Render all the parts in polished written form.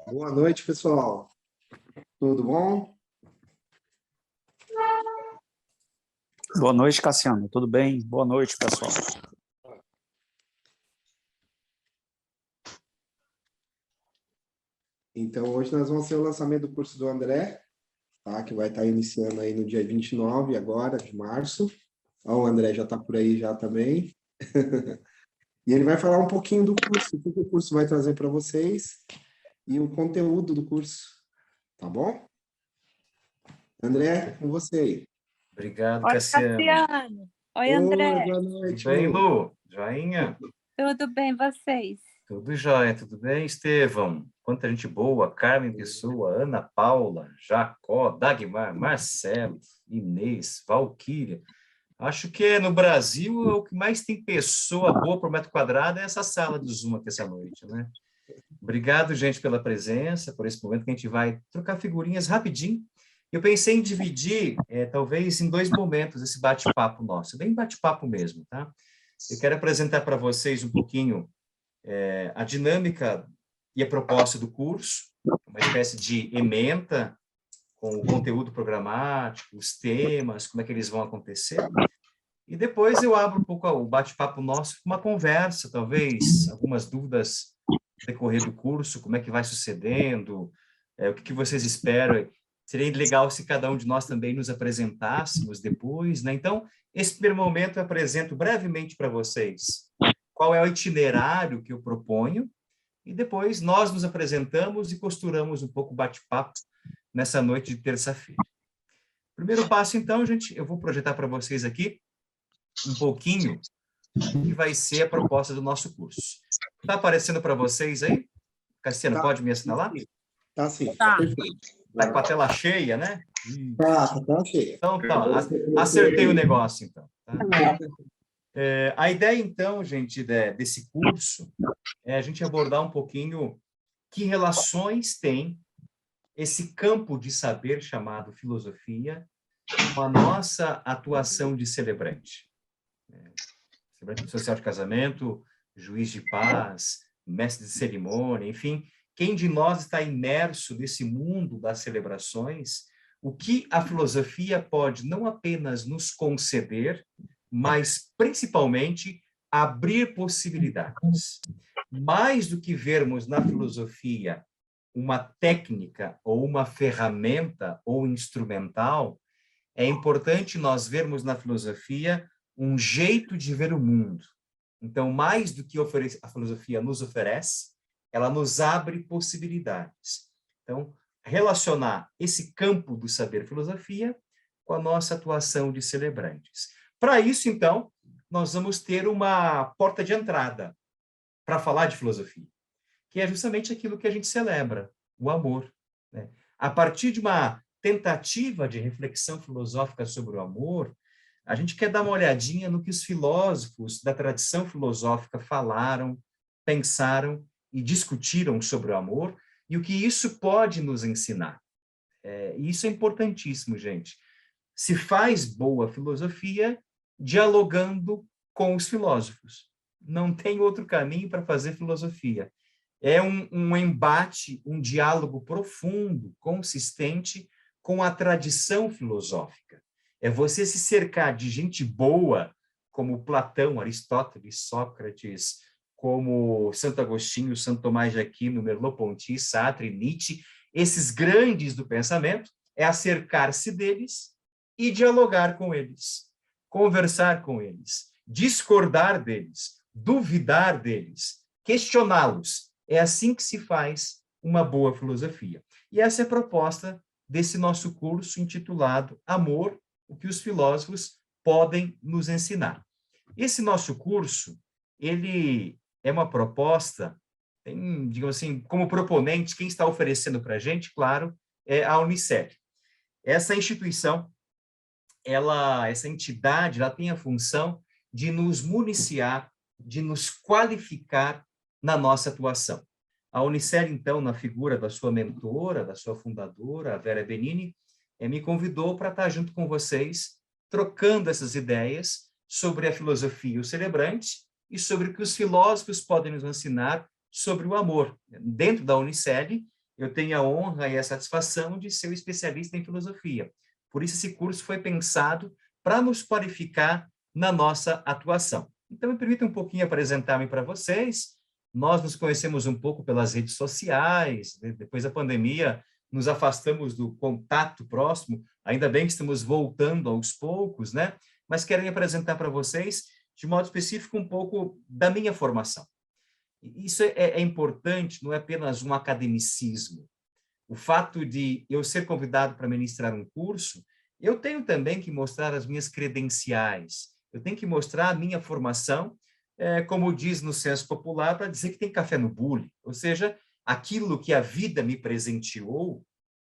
Boa noite, pessoal. Tudo bom? Boa noite, Cassiano. Tudo bem? Boa noite, pessoal. Então, hoje nós vamos ter o lançamento do curso do André, tá? Que vai estar iniciando aí no dia 29 agora, de março. Ó, o André já está por aí já também. E ele vai falar um pouquinho do curso, o que o curso vai trazer para vocês e o conteúdo do curso, tá bom? André, com você aí. Obrigado, Oi, Cassiano. Cassiano. Oi, Oi, André. boa Tudo noite, bem, Lu. Lu? Joinha? Tudo bem, vocês? Tudo jóia, tudo bem, Estevão? Quanta gente boa, Carmen Pessoa, Ana Paula, Jacó, Dagmar, Marcelo, Inês, Valquíria. Acho que no Brasil o que mais tem pessoa boa por metro quadrado é essa sala de Zoom aqui essa noite, né? Obrigado, gente, pela presença, por esse momento que a gente vai trocar figurinhas rapidinho. Eu pensei em dividir, talvez, em dois momentos esse bate-papo nosso, bem bate-papo mesmo, tá? Eu quero apresentar para vocês um pouquinho a dinâmica e a proposta do curso, uma espécie de ementa com o conteúdo programático, os temas, como é que eles vão acontecer. E depois eu abro um pouco o bate-papo nosso, uma conversa, talvez, algumas dúvidas no decorrer do curso, como é que vai sucedendo, o que vocês esperam. Seria legal se cada um de nós também nos apresentássemos depois, né? Então, esse primeiro momento eu apresento brevemente para vocês qual é o itinerário que eu proponho, e depois nós nos apresentamos e costuramos um pouco o bate-papo nessa noite de terça-feira. Primeiro passo, então, gente, eu vou projetar para vocês aqui um pouquinho o que vai ser a proposta do nosso curso. Está aparecendo para vocês aí? Cassiano, pode me assinalar? Tá sim, Tá. perfeito. Está com a tela cheia, né? Tá cheio. Então, tá, acertei o negócio, então. Tá? A ideia, então, gente, desse curso é a gente abordar um pouquinho que relações tem esse campo de saber chamado filosofia com a nossa atuação de celebrante. Celebrante social de casamento, juiz de paz, mestre de cerimônia, enfim, quem de nós está imerso nesse mundo das celebrações, o que a filosofia pode não apenas nos conceder, mas principalmente abrir possibilidades. Mais do que vermos na filosofia uma técnica ou uma ferramenta ou instrumental, é importante nós vermos na filosofia um jeito de ver o mundo. Então, mais do que a filosofia nos oferece, ela nos abre possibilidades. Então, relacionar esse campo do saber filosofia com a nossa atuação de celebrantes. Para isso, então, nós vamos ter uma porta de entrada para falar de filosofia, que é justamente aquilo que a gente celebra, o amor, né? A partir de uma tentativa de reflexão filosófica sobre o amor, a gente quer dar uma olhadinha no que os filósofos da tradição filosófica falaram, pensaram e discutiram sobre o amor e o que isso pode nos ensinar. E isso é importantíssimo, gente. Se faz boa filosofia dialogando com os filósofos. Não tem outro caminho para fazer filosofia. É um embate, um diálogo profundo, consistente com a tradição filosófica. É você se cercar de gente boa, como Platão, Aristóteles, Sócrates, como Santo Agostinho, Santo Tomás de Aquino, Merleau-Ponty, Sartre, Nietzsche, esses grandes do pensamento, é acercar-se deles e dialogar com eles, conversar com eles, discordar deles, duvidar deles, questioná-los. É assim que se faz uma boa filosofia. E essa é a proposta desse nosso curso intitulado Amor, o que os filósofos podem nos ensinar. Esse nosso curso, ele é uma proposta, tem, digamos assim, como proponente, quem está oferecendo para a gente, claro, é a Unicef. Essa instituição, essa entidade, ela tem a função de nos municiar, de nos qualificar na nossa atuação. A Unicef, então, na figura da sua mentora, da sua fundadora, a Vera Benini, me convidou para estar junto com vocês, trocando essas ideias sobre a filosofia e o celebrante e sobre o que os filósofos podem nos ensinar sobre o amor, dentro da Unicef eu tenho a honra e a satisfação de ser o especialista em filosofia. Por isso, esse curso foi pensado para nos qualificar na nossa atuação. Então, me permita um pouquinho apresentar-me para vocês. Nós nos conhecemos um pouco pelas redes sociais, depois da pandemia, nos afastamos do contato próximo, ainda bem que estamos voltando aos poucos, né? Mas quero me apresentar para vocês, de modo específico, um pouco da minha formação. Isso é importante, não é apenas um academicismo. O fato de eu ser convidado para ministrar um curso, eu tenho também que mostrar as minhas credenciais, eu tenho que mostrar a minha formação, como diz no senso popular, para dizer que tem café no bule, ou seja, aquilo que a vida me presenteou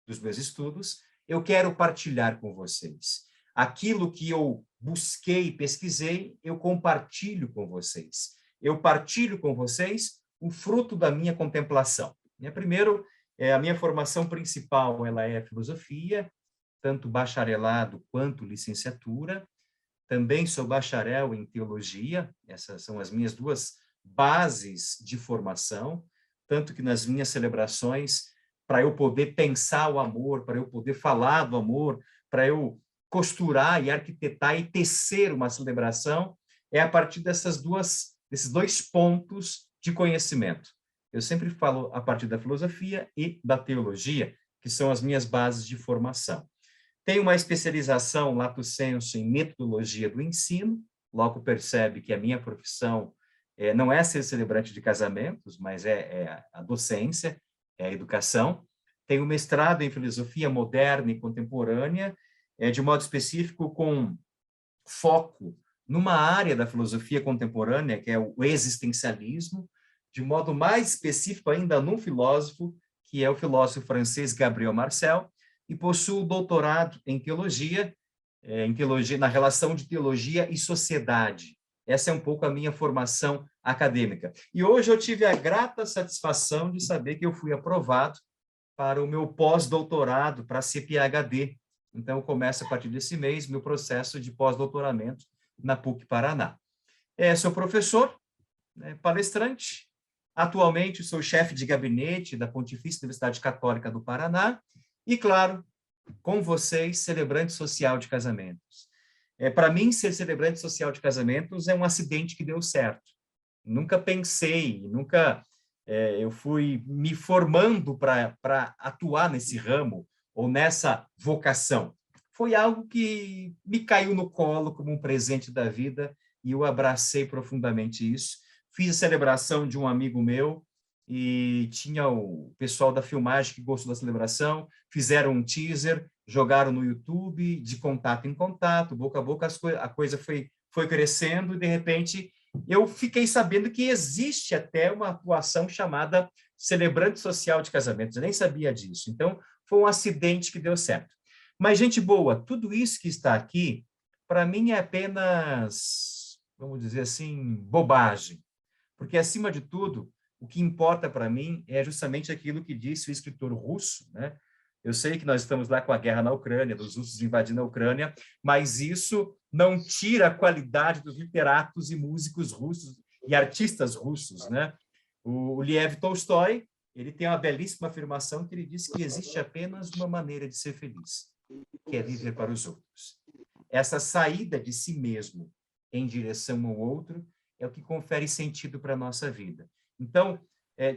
dos meus estudos, eu quero partilhar com vocês. Aquilo que eu busquei, pesquisei, eu compartilho com vocês. Eu partilho com vocês o fruto da minha contemplação. Primeiro, a minha formação principal ela é filosofia, tanto bacharelado quanto licenciatura. Também sou bacharel em teologia, essas são as minhas duas bases de formação, tanto que nas minhas celebrações, para eu poder pensar o amor, para eu poder falar do amor, para eu costurar e arquitetar e tecer uma celebração, é a partir desses dois pontos de conhecimento. Eu sempre falo a partir da filosofia e da teologia, que são as minhas bases de formação. Tenho uma especialização, lato sensu, em metodologia do ensino, logo percebe que a minha profissão não é ser celebrante de casamentos, mas é a docência, é a educação. Tenho mestrado em filosofia moderna e contemporânea, de modo específico com foco numa área da filosofia contemporânea, que é o existencialismo, de modo mais específico ainda num filósofo, que é o filósofo francês Gabriel Marcel, e possuo doutorado em teologia, na relação de teologia e sociedade. Essa é um pouco a minha formação acadêmica. E hoje eu tive a grata satisfação de saber que eu fui aprovado para o meu pós-doutorado, para ser PhD. Então, eu começo a partir desse mês meu processo de pós-doutoramento na PUC Paraná. Sou professor, palestrante, atualmente sou chefe de gabinete da Pontifícia Universidade Católica do Paraná e, claro, com vocês, celebrante social de casamentos. Para mim, ser celebrante social de casamentos é um acidente que deu certo. Nunca pensei, eu fui me formando para atuar nesse ramo ou nessa vocação. Foi algo que me caiu no colo como um presente da vida e eu abracei profundamente isso. Fiz a celebração de um amigo meu e tinha o pessoal da filmagem que gostou da celebração, fizeram um teaser, jogaram no YouTube, de contato em contato, boca a boca, a coisa foi crescendo e, de repente, eu fiquei sabendo que existe até uma atuação chamada celebrante social de casamentos. Eu nem sabia disso. Então, foi um acidente que deu certo. Mas, gente boa, tudo isso que está aqui, para mim é apenas, vamos dizer assim, bobagem. Porque, acima de tudo, o que importa para mim é justamente aquilo que disse o escritor russo, né? Eu sei que nós estamos lá com a guerra na Ucrânia, dos russos invadindo a Ucrânia, mas isso não tira a qualidade dos literatos e músicos russos e artistas russos, né? O Lev Tolstói, ele tem uma belíssima afirmação que ele diz que existe apenas uma maneira de ser feliz, que é viver para os outros. Essa saída de si mesmo em direção ao outro é o que confere sentido para a nossa vida. Então,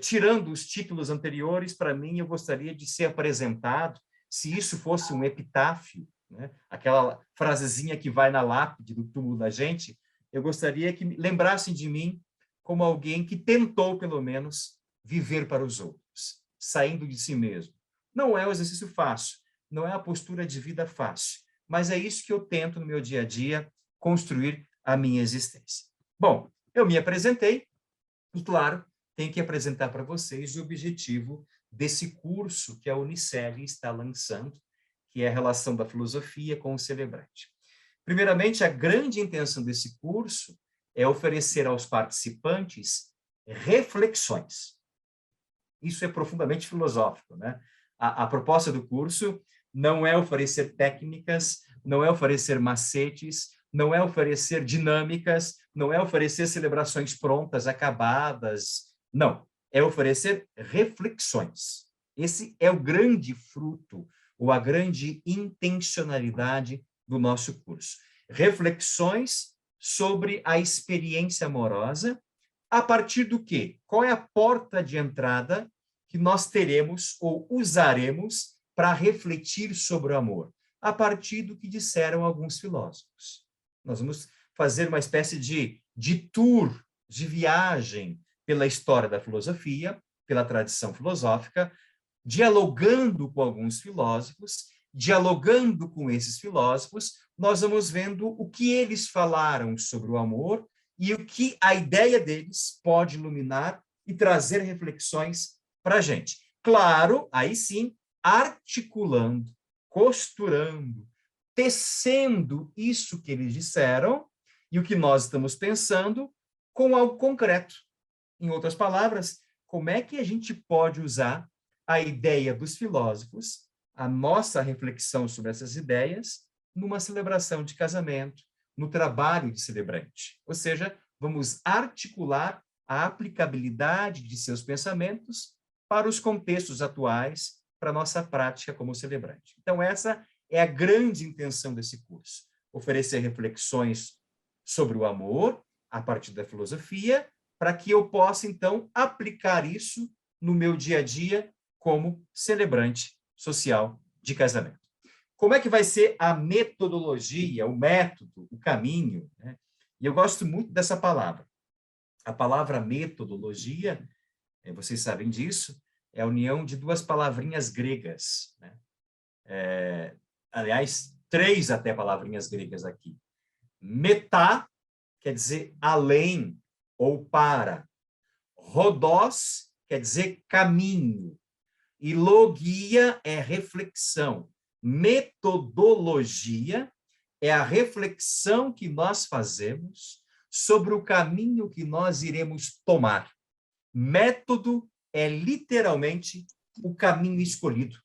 tirando os títulos anteriores, para mim, eu gostaria de ser apresentado, se isso fosse um epitáfio, né? Aquela frasezinha que vai na lápide do túmulo da gente, eu gostaria que lembrassem de mim como alguém que tentou, pelo menos, viver para os outros, saindo de si mesmo. Não é um exercício fácil, não é a postura de vida fácil, mas é isso que eu tento, no meu dia a dia, construir a minha existência. Bom, eu me apresentei e, claro, tenho que apresentar para vocês o objetivo desse curso que a Unicele está lançando, que é a relação da filosofia com o celebrante. Primeiramente, a grande intenção desse curso é oferecer aos participantes reflexões. Isso é profundamente filosófico, né? A proposta do curso não é oferecer técnicas, não é oferecer macetes, não é oferecer dinâmicas, não é oferecer celebrações prontas, acabadas. Não, é oferecer reflexões. Esse é o grande fruto, ou a grande intencionalidade do nosso curso. Reflexões sobre a experiência amorosa, a partir do quê? Qual é a porta de entrada que nós teremos ou usaremos para refletir sobre o amor? A partir do que disseram alguns filósofos. Nós vamos fazer uma espécie de tour, de viagem pela história da filosofia, pela tradição filosófica, dialogando com alguns filósofos, dialogando com esses filósofos, nós vamos vendo o que eles falaram sobre o amor e o que a ideia deles pode iluminar e trazer reflexões para a gente. Claro, aí sim, articulando, costurando, tecendo isso que eles disseram e o que nós estamos pensando com algo concreto. Em outras palavras, como é que a gente pode usar a ideia dos filósofos, a nossa reflexão sobre essas ideias, numa celebração de casamento, no trabalho de celebrante. Ou seja, vamos articular a aplicabilidade de seus pensamentos para os contextos atuais, para a nossa prática como celebrante. Então, essa é a grande intenção desse curso, oferecer reflexões sobre o amor, a partir da filosofia, para que eu possa, então, aplicar isso no meu dia a dia como celebrante social de casamento. Como é que vai ser a metodologia, o método, o caminho, né? E eu gosto muito dessa palavra. A palavra metodologia, vocês sabem disso, é a união de duas palavrinhas gregas, né? Aliás, 3 até palavrinhas gregas aqui. Metá quer dizer além ou para. Rodós quer dizer caminho. E logia é reflexão. Metodologia é a reflexão que nós fazemos sobre o caminho que nós iremos tomar. Método é literalmente o caminho escolhido.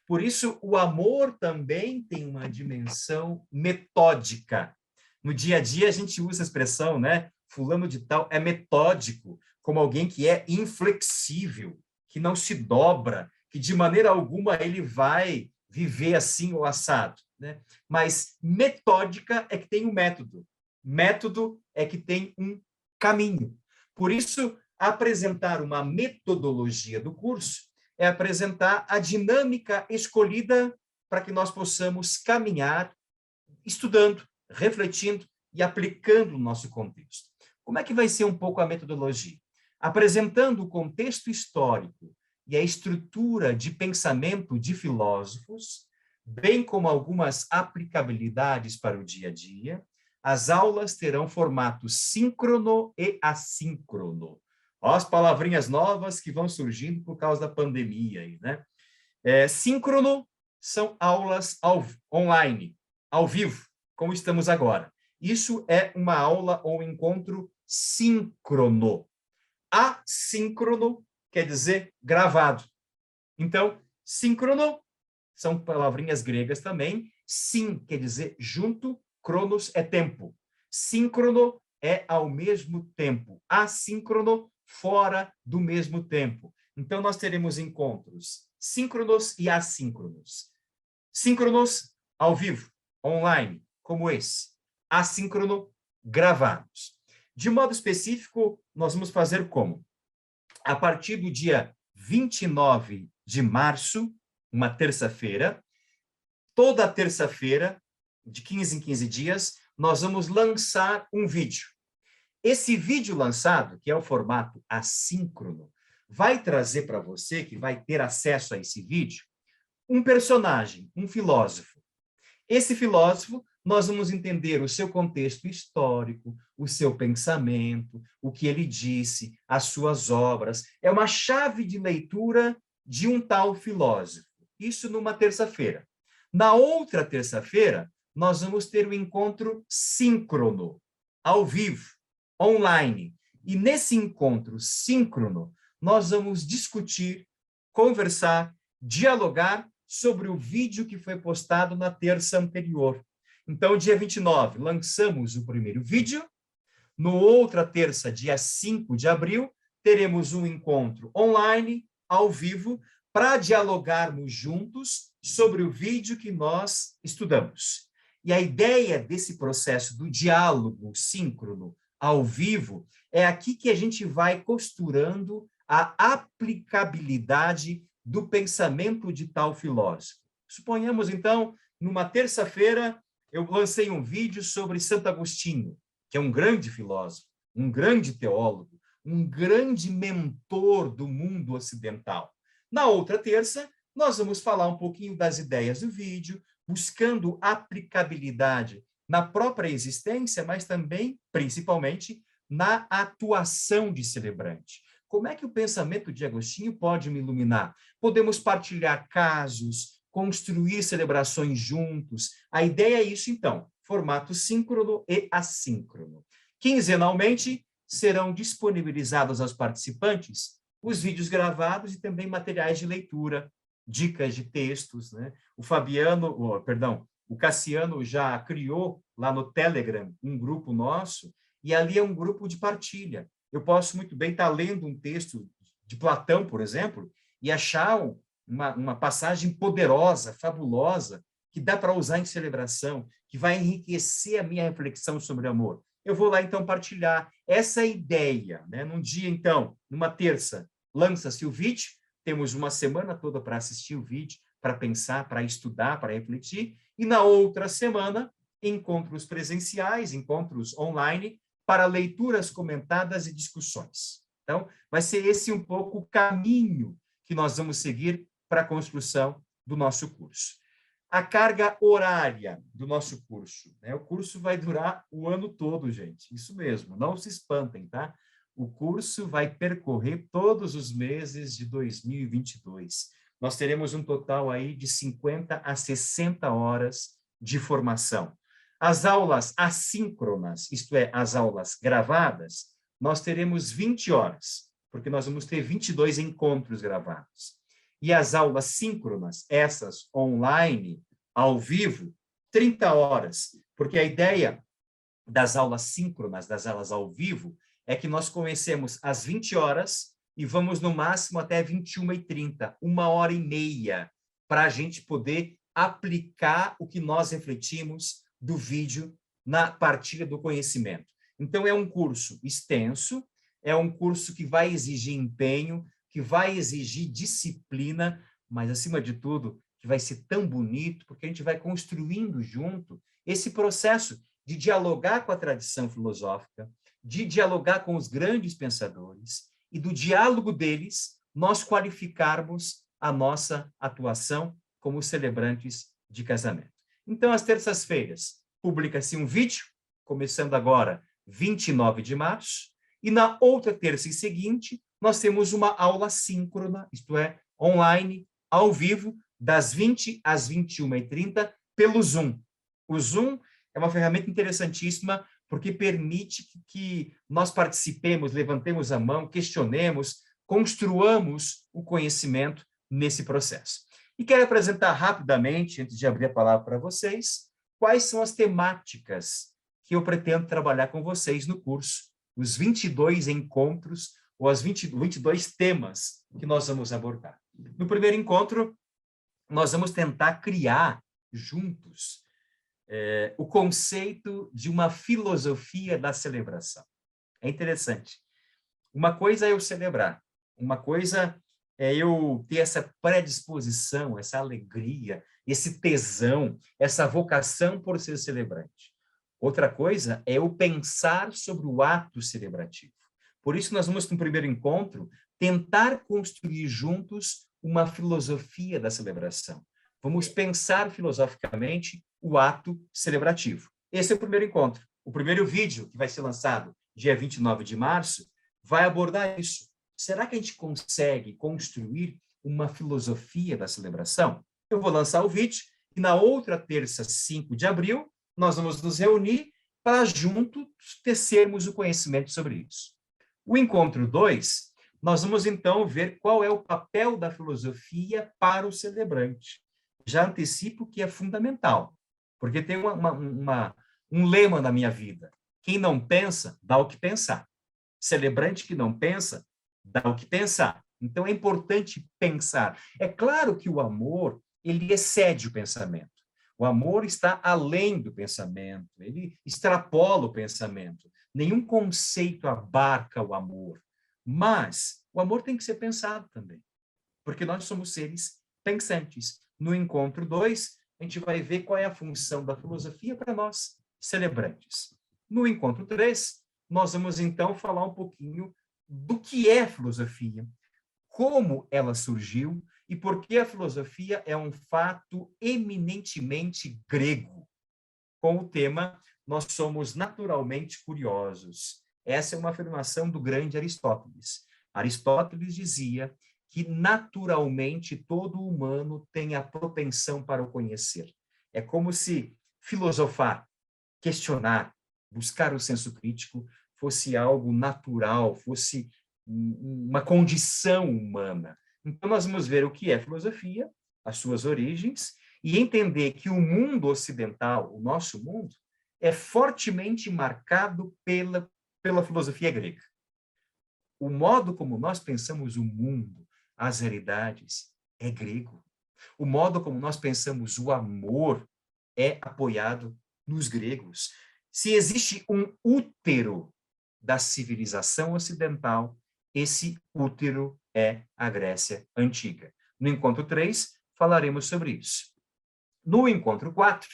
Por isso, o amor também tem uma dimensão metódica. No dia a dia, a gente usa a expressão, né? Fulano de tal é metódico, como alguém que é inflexível, que não se dobra, que de maneira alguma ele vai viver assim ou assado, né? Mas metódica é que tem um método. Método é que tem um caminho. Por isso, apresentar uma metodologia do curso é apresentar a dinâmica escolhida para que nós possamos caminhar estudando, refletindo e aplicando no nosso contexto. Como é que vai ser um pouco a metodologia? Apresentando o contexto histórico e a estrutura de pensamento de filósofos, bem como algumas aplicabilidades para o dia a dia, as aulas terão formato síncrono e assíncrono. Ó, as palavrinhas novas que vão surgindo por causa da pandemia aí, né? Síncrono são aulas online, ao vivo, como estamos agora. Isso é uma aula ou encontro síncrono. Assíncrono quer dizer gravado. Então, síncrono são palavrinhas gregas também. Sim quer dizer junto, cronos é tempo. Síncrono é ao mesmo tempo. Assíncrono, fora do mesmo tempo. Então, nós teremos encontros síncronos e assíncronos. Síncronos, ao vivo, online, como esse. Assíncrono, gravados. De modo específico, nós vamos fazer como? A partir do dia 29 de março, uma terça-feira, toda terça-feira, de 15 em 15 dias, nós vamos lançar um vídeo. Esse vídeo lançado, que é o formato assíncrono, vai trazer para você, que vai ter acesso a esse vídeo, um personagem, um filósofo. Esse filósofo, nós vamos entender o seu contexto histórico, o seu pensamento, o que ele disse, as suas obras. É uma chave de leitura de um tal filósofo. Isso numa terça-feira. Na outra terça-feira, nós vamos ter o encontro síncrono, ao vivo, online. E nesse encontro síncrono, nós vamos discutir, conversar, dialogar sobre o vídeo que foi postado na terça anterior. Então, dia 29, lançamos o primeiro vídeo. No outra terça, dia 5 de abril, teremos um encontro online, ao vivo, para dialogarmos juntos sobre o vídeo que nós estudamos. E a ideia desse processo do diálogo síncrono, ao vivo, é aqui que a gente vai costurando a aplicabilidade do pensamento de tal filósofo. Suponhamos, então, numa terça-feira, eu lancei um vídeo sobre Santo Agostinho, que é um grande filósofo, um grande teólogo, um grande mentor do mundo ocidental. Na outra terça, nós vamos falar um pouquinho das ideias do vídeo, buscando aplicabilidade na própria existência, mas também, principalmente, na atuação de celebrante. Como é que o pensamento de Agostinho pode me iluminar? Podemos partilhar casos, construir celebrações juntos. A ideia é isso, então, formato síncrono e assíncrono. Quinzenalmente, serão disponibilizados aos participantes os vídeos gravados e também materiais de leitura, dicas de textos, né? O Cassiano já criou lá no Telegram um grupo nosso, e ali é um grupo de partilha. Eu posso muito bem estar lendo um texto de Platão, por exemplo, e achar uma passagem poderosa, fabulosa, que dá para usar em celebração, que vai enriquecer a minha reflexão sobre amor. Eu vou lá, então, partilhar essa ideia, né? Num dia, então, numa terça, lança-se o vídeo, temos uma semana toda para assistir o vídeo, para pensar, para estudar, para refletir, e na outra semana, encontros presenciais, encontros online, para leituras comentadas e discussões. Então, vai ser esse um pouco o caminho que nós vamos seguir para a construção do nosso curso. A carga horária do nosso curso, né? O curso vai durar o ano todo, gente. Isso mesmo, não se espantem, tá? O curso vai percorrer todos os meses de 2022. Nós teremos um total aí de 50 a 60 horas de formação. As aulas assíncronas, isto é, as aulas gravadas, nós teremos 20 horas, porque nós vamos ter 22 encontros gravados. E as aulas síncronas, essas online, ao vivo, 30 horas, porque a ideia das aulas síncronas, das aulas ao vivo, é que nós comecemos às 20 horas e vamos no máximo até 21h30, 1h30, para a gente poder aplicar o que nós refletimos do vídeo na partilha do conhecimento. Então, é um curso extenso, é um curso que vai exigir empenho, que vai exigir disciplina, mas, acima de tudo, que vai ser tão bonito, porque a gente vai construindo junto esse processo de dialogar com a tradição filosófica, de dialogar com os grandes pensadores, e do diálogo deles, nós qualificarmos a nossa atuação como celebrantes de casamento. Então, às terças-feiras, publica-se um vídeo, começando agora, 29 de março, e na outra terça e seguinte, nós temos uma aula síncrona, isto é, online, ao vivo, das 20 às 21h30, pelo Zoom. O Zoom é uma ferramenta interessantíssima, porque permite que nós participemos, levantemos a mão, questionemos, construamos o conhecimento nesse processo. E quero apresentar rapidamente, antes de abrir a palavra para vocês, quais são as temáticas que eu pretendo trabalhar com vocês no curso, os 22 encontros, ou as 22 temas que nós vamos abordar. No primeiro encontro, nós vamos tentar criar juntos o conceito de uma filosofia da celebração. É interessante. Uma coisa é eu celebrar, uma coisa é eu ter essa predisposição, essa alegria, esse tesão, essa vocação por ser celebrante. Outra coisa é eu pensar sobre o ato celebrativo. Por isso, nós vamos, no primeiro encontro, tentar construir juntos uma filosofia da celebração. Vamos pensar filosoficamente o ato celebrativo. Esse é o primeiro encontro. O primeiro vídeo, que vai ser lançado dia 29 de março, vai abordar isso. Será que a gente consegue construir uma filosofia da celebração? Eu vou lançar o vídeo e na outra terça, 5 de abril, nós vamos nos reunir para juntos tecermos o conhecimento sobre isso. O encontro 2, nós vamos então ver qual é o papel da filosofia para o celebrante. Já antecipo que é fundamental, porque tem um lema na minha vida. Quem não pensa, dá o que pensar. Celebrante que não pensa, dá o que pensar. Então, é importante pensar. É claro que o amor, ele excede o pensamento. O amor está além do pensamento, ele extrapola o pensamento. Nenhum conceito abarca o amor. Mas o amor tem que ser pensado também, porque nós somos seres pensantes. No encontro 2, a gente vai ver qual é a função da filosofia para nós, celebrantes. No encontro 3, nós vamos então falar um pouquinho do que é filosofia, como ela surgiu e por que a filosofia é um fato eminentemente grego. Com o tema, nós somos naturalmente curiosos. Essa é uma afirmação do grande Aristóteles. Aristóteles dizia que naturalmente todo humano tem a propensão para o conhecer. É como se filosofar, questionar, buscar o senso crítico fosse algo natural, fosse uma condição humana. Então, nós vamos ver o que é filosofia, as suas origens, e entender que o mundo ocidental, o nosso mundo, é fortemente marcado pela filosofia grega. O modo como nós pensamos o mundo, as realidades, é grego. O modo como nós pensamos o amor é apoiado nos gregos. Se existe um útero da civilização ocidental, esse útero é a Grécia Antiga. No encontro 3, falaremos sobre isso. No encontro 4,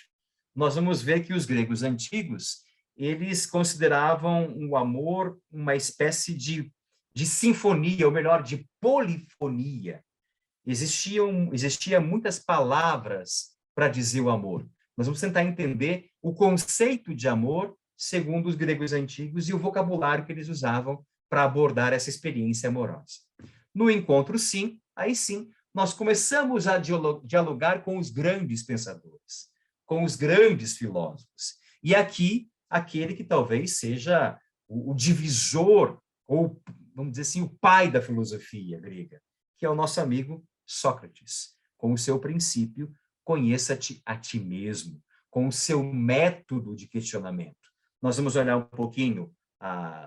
nós vamos ver que os gregos antigos, eles consideravam o amor uma espécie de sinfonia, ou melhor, de polifonia. Existiam muitas palavras para dizer o amor. Nós vamos tentar entender o conceito de amor segundo os gregos antigos e o vocabulário que eles usavam para abordar essa experiência amorosa. No encontro, sim, aí sim, nós começamos a dialogar com os grandes pensadores, com os grandes filósofos. E aqui, aquele que talvez seja o divisor, ou, vamos dizer assim, o pai da filosofia grega, que é o nosso amigo Sócrates, com o seu princípio, conheça-te a ti mesmo, com o seu método de questionamento. Nós vamos olhar um pouquinho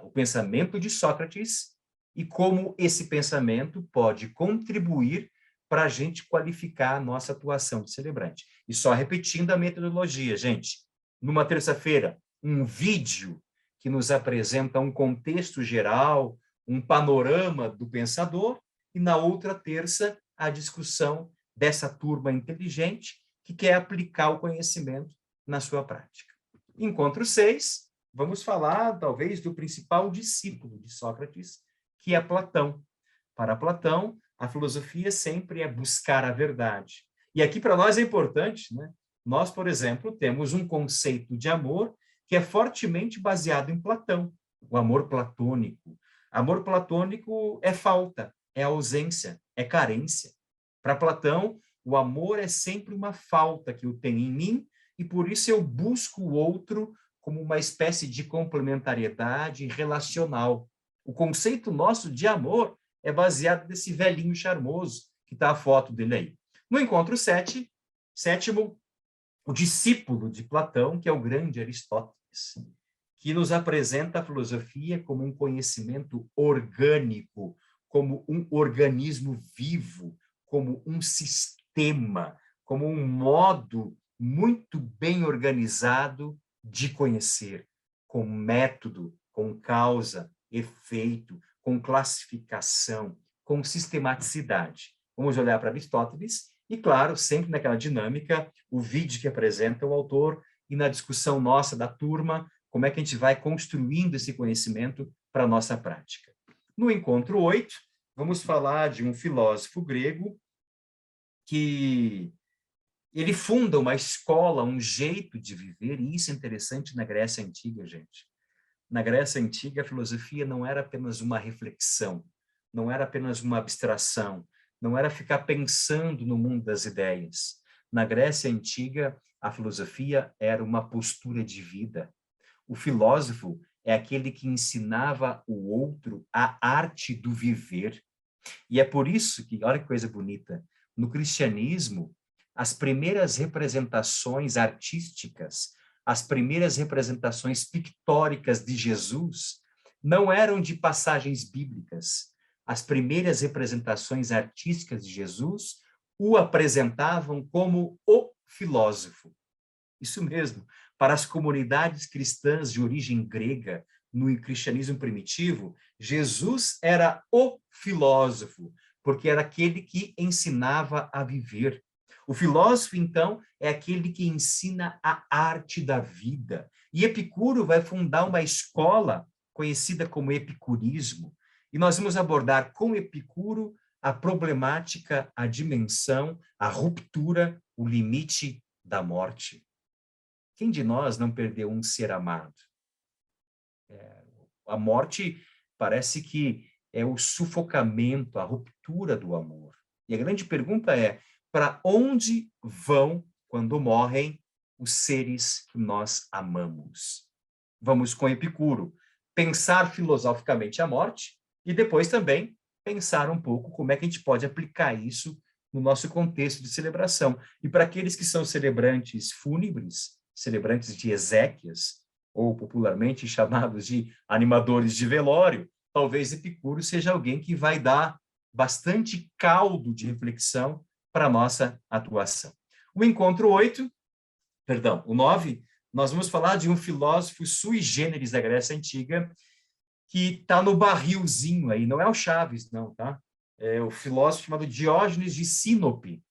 o pensamento de Sócrates e como esse pensamento pode contribuir para a gente qualificar a nossa atuação de celebrante. E só repetindo a metodologia, gente, numa terça-feira, um vídeo que nos apresenta um contexto geral, um panorama do pensador, e na outra terça, a discussão dessa turma inteligente que quer aplicar o conhecimento na sua prática. Encontro 6, vamos falar, talvez, do principal discípulo de Sócrates, que é Platão. Para Platão, a filosofia sempre é buscar a verdade. E aqui, para nós, é importante, né? Nós, por exemplo, temos um conceito de amor que é fortemente baseado em Platão, o amor platônico. Amor platônico é falta, é ausência, é carência. Para Platão, o amor é sempre uma falta que eu tenho em mim e por isso eu busco o outro como uma espécie de complementariedade relacional. O conceito nosso de amor é baseado nesse velhinho charmoso, que está a foto dele aí. No encontro 7, sétimo, o discípulo de Platão, que é o grande Aristóteles, que nos apresenta a filosofia como um conhecimento orgânico, como um organismo vivo, como um sistema, como um modo muito bem organizado de conhecer, com método, com causa, efeito, com classificação, com sistematicidade. Vamos olhar para Aristóteles e, claro, sempre naquela dinâmica, o vídeo que apresenta o autor e na discussão nossa da turma, como é que a gente vai construindo esse conhecimento para a nossa prática. No encontro 8, vamos falar de um filósofo grego que ele funda uma escola, um jeito de viver, e isso é interessante na Grécia Antiga, gente. Na Grécia Antiga, a filosofia não era apenas uma reflexão, não era apenas uma abstração, não era ficar pensando no mundo das ideias. Na Grécia Antiga, a filosofia era uma postura de vida. O filósofo é aquele que ensinava o outro a arte do viver. E é por isso que, olha que coisa bonita, no cristianismo, as primeiras representações artísticas, as primeiras representações pictóricas de Jesus não eram de passagens bíblicas, as primeiras representações artísticas de Jesus o apresentavam como o filósofo. Isso mesmo, para as comunidades cristãs de origem grega, no cristianismo primitivo, Jesus era o filósofo, porque era aquele que ensinava a viver. O filósofo, então, é aquele que ensina a arte da vida. E Epicuro vai fundar uma escola conhecida como epicurismo. E nós vamos abordar com Epicuro a problemática, a dimensão, a ruptura, o limite da morte. Quem de nós não perdeu um ser amado? A morte parece que é o sufocamento, a ruptura do amor. E a grande pergunta é, para onde vão, quando morrem, os seres que nós amamos? Vamos com Epicuro pensar filosoficamente a morte e depois também pensar um pouco como é que a gente pode aplicar isso no nosso contexto de celebração. E para aqueles que são celebrantes fúnebres, celebrantes de exéquias, ou popularmente chamados de animadores de velório, talvez Epicuro seja alguém que vai dar bastante caldo de reflexão para a nossa atuação. O encontro 9, nós vamos falar de um filósofo sui generis da Grécia Antiga, que está no barrilzinho aí, não é o Chaves, não, tá? É o filósofo chamado Diógenes de Sinope.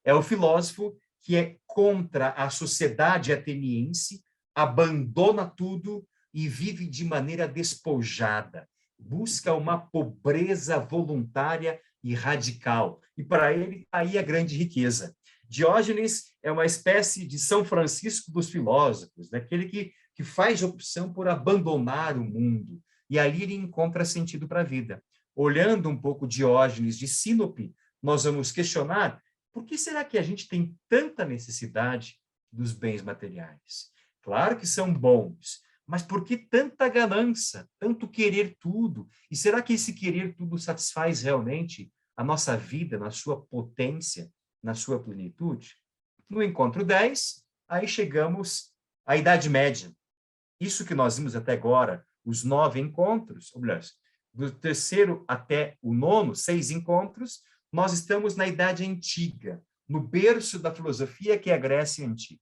É o filósofo que é contra a sociedade ateniense, abandona tudo e vive de maneira despojada. Busca uma pobreza voluntária e radical. E para ele, aí a grande riqueza. Diógenes é uma espécie de São Francisco dos filósofos, daquele que faz opção por abandonar o mundo. E ali ele encontra sentido para a vida. Olhando um pouco Diógenes de Sinope, nós vamos questionar por que será que a gente tem tanta necessidade dos bens materiais? Claro que são bons, mas por que tanta ganância, tanto querer tudo? E será que esse querer tudo satisfaz realmente a nossa vida na sua potência, na sua plenitude? No encontro 10, aí chegamos à Idade Média. Isso que nós vimos até agora, os 9 encontros, ou melhor, do 3º até o 9º, 6 encontros, nós estamos na Idade Antiga, no berço da filosofia, que é a Grécia Antiga.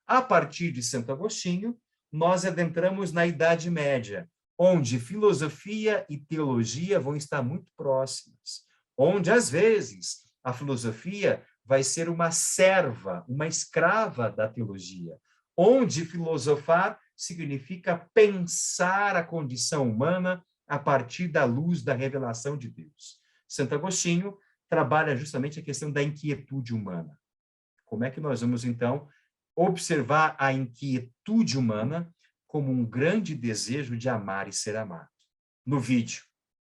A partir de Santo Agostinho, nós adentramos na Idade Média, onde filosofia e teologia vão estar muito próximas, onde, às vezes, a filosofia vai ser uma serva, uma escrava da teologia, onde filosofar significa pensar a condição humana a partir da luz da revelação de Deus. Santo Agostinho trabalha justamente a questão da inquietude humana. Como é que nós vamos, então, observar a inquietude humana como um grande desejo de amar e ser amado? No vídeo,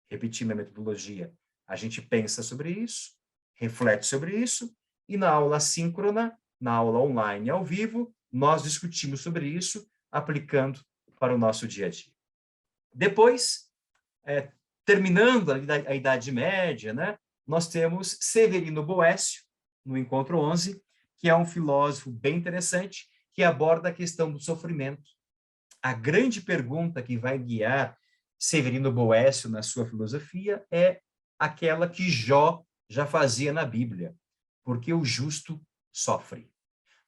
repetindo a metodologia, a gente pensa sobre isso, reflete sobre isso, e na aula síncrona, na aula online ao vivo, nós discutimos sobre isso, aplicando para o nosso dia a dia. Depois, terminando a Idade Média, né, nós temos Severino Boécio, no encontro 11, que é um filósofo bem interessante, que aborda a questão do sofrimento. A grande pergunta que vai guiar Severino Boécio na sua filosofia é aquela que Jó já fazia na Bíblia. Por que o justo sofre?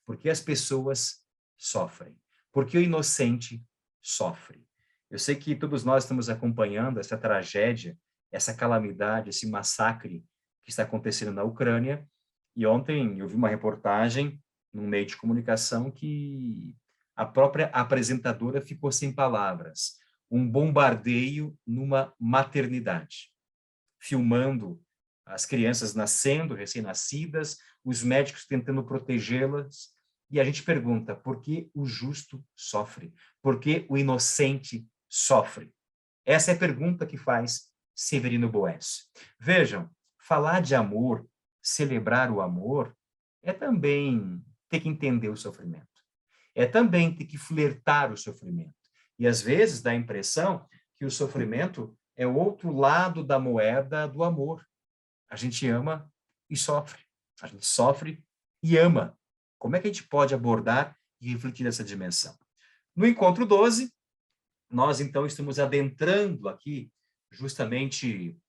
Por que as pessoas sofrem? Por que o inocente sofre? Eu sei que todos nós estamos acompanhando essa tragédia, essa calamidade, esse massacre que está acontecendo na Ucrânia. E ontem eu vi uma reportagem num meio de comunicação que a própria apresentadora ficou sem palavras. Um bombardeio numa maternidade, filmando as crianças nascendo, recém-nascidas, os médicos tentando protegê-las. E a gente pergunta, por que o justo sofre? Por que o inocente sofre? Essa é a pergunta que faz Severino Boécio. Vejam, falar de amor, celebrar o amor, é também ter que entender o sofrimento. É também ter que flertar o sofrimento. E às vezes dá a impressão que o sofrimento é o outro lado da moeda do amor. A gente ama e sofre. A gente sofre e ama. Como é que a gente pode abordar e refletir essa dimensão? No encontro 12, nós então estamos adentrando aqui justamente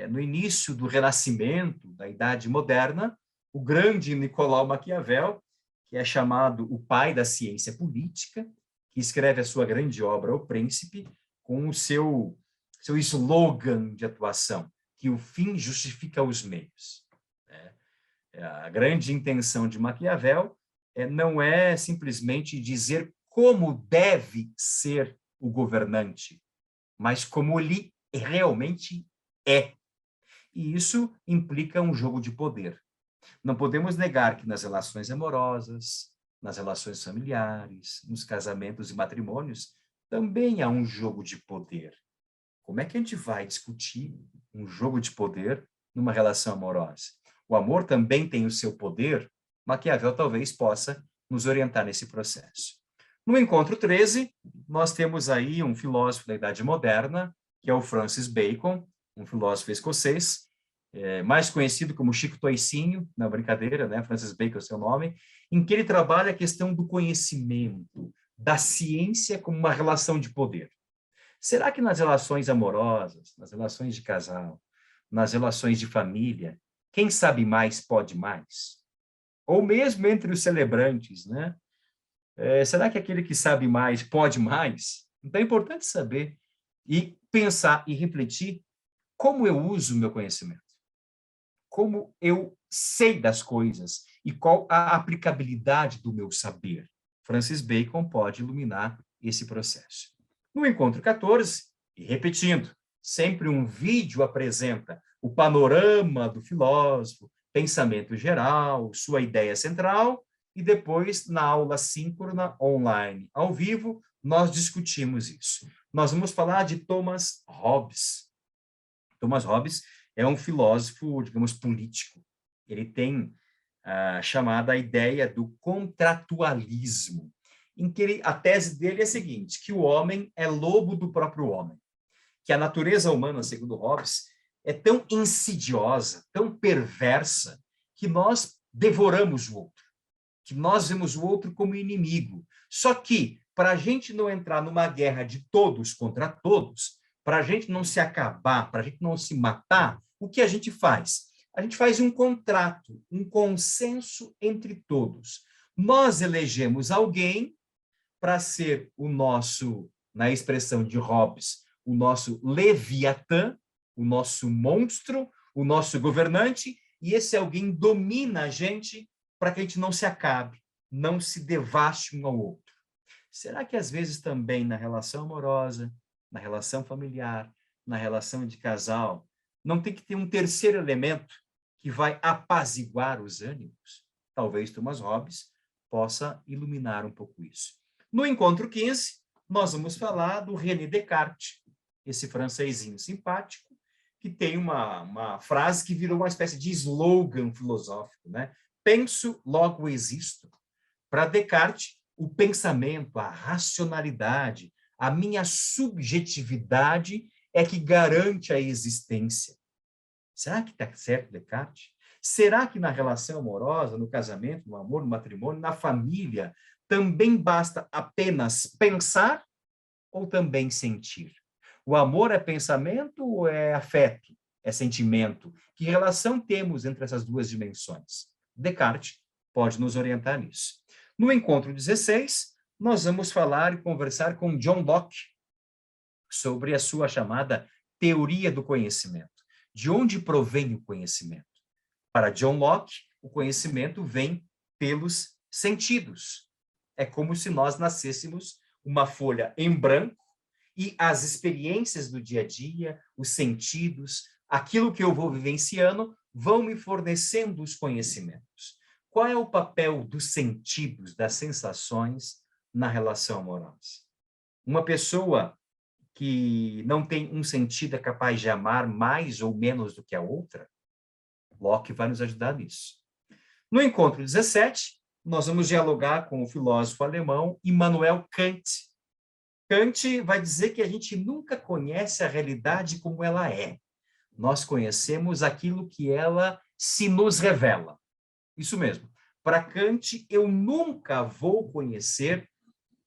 no início do Renascimento, da Idade Moderna, o grande Nicolau Maquiavel, que é chamado o pai da ciência política, que escreve a sua grande obra, O Príncipe, com o seu slogan de atuação, que o fim justifica os meios. A grande intenção de Maquiavel não é simplesmente dizer como deve ser o governante, mas como ele realmente é. E isso implica um jogo de poder. Não podemos negar que nas relações amorosas, nas relações familiares, nos casamentos e matrimônios, também há um jogo de poder. Como é que a gente vai discutir um jogo de poder numa relação amorosa? O amor também tem o seu poder. Maquiavel talvez possa nos orientar nesse processo. No encontro 13, nós temos aí um filósofo da Idade Moderna, que é o Francis Bacon, um filósofo escocês, mais conhecido como Chico Toicinho, na brincadeira, né? Francis Bacon é o seu nome, em que ele trabalha a questão do conhecimento, da ciência como uma relação de poder. Será que nas relações amorosas, nas relações de casal, nas relações de família, quem sabe mais pode mais? Ou mesmo entre os celebrantes, né? Será que aquele que sabe mais pode mais? Então é importante saber e pensar e refletir como eu uso o meu conhecimento, como eu sei das coisas e qual a aplicabilidade do meu saber. Francis Bacon pode iluminar esse processo. No encontro 14, e repetindo, sempre um vídeo apresenta o panorama do filósofo, pensamento geral, sua ideia central, e depois, na aula síncrona, online, ao vivo, nós discutimos isso. Nós vamos falar de Thomas Hobbes. Thomas Hobbes é um filósofo, digamos, político. Ele tem a chamada ideia do contratualismo, em que a tese dele é a seguinte, que o homem é lobo do próprio homem, que a natureza humana, segundo Hobbes, é tão insidiosa, tão perversa, que nós devoramos o outro, que nós vemos o outro como inimigo. Só que, para a gente não entrar numa guerra de todos contra todos, para a gente não se acabar, para a gente não se matar, o que a gente faz? A gente faz um contrato, um consenso entre todos. Nós elegemos alguém para ser o nosso, na expressão de Hobbes, o nosso Leviatã, o nosso monstro, o nosso governante, e esse alguém domina a gente para que a gente não se acabe, não se devaste um ao outro. Será que às vezes também na relação amorosa, na relação familiar, na relação de casal, não tem que ter um terceiro elemento que vai apaziguar os ânimos? Talvez Thomas Hobbes possa iluminar um pouco isso. No encontro 15, nós vamos falar do René Descartes, esse francesinho simpático, que tem uma frase que virou uma espécie de slogan filosófico, né? Penso, logo existo. Para Descartes, o pensamento, a racionalidade, a minha subjetividade é que garante a existência. Será que está certo, Descartes? Será que na relação amorosa, no casamento, no amor, no matrimônio, na família, também basta apenas pensar ou também sentir? O amor é pensamento ou é afeto? É sentimento? Que relação temos entre essas duas dimensões? Descartes pode nos orientar nisso. No encontro 16, nós vamos falar e conversar com John Locke sobre a sua chamada teoria do conhecimento. De onde provém o conhecimento? Para John Locke, o conhecimento vem pelos sentidos. É como se nós nascêssemos uma folha em branco e as experiências do dia a dia, os sentidos, aquilo que eu vou vivenciando, vão me fornecendo os conhecimentos. Qual é o papel dos sentidos, das sensações na relação amorosa? Uma pessoa que não tem um sentido é capaz de amar mais ou menos do que a outra? Locke vai nos ajudar nisso. No encontro 17, nós vamos dialogar com o filósofo alemão Immanuel Kant. Kant vai dizer que a gente nunca conhece a realidade como ela é. Nós conhecemos aquilo que ela se nos revela. Isso mesmo. Para Kant, eu nunca vou conhecer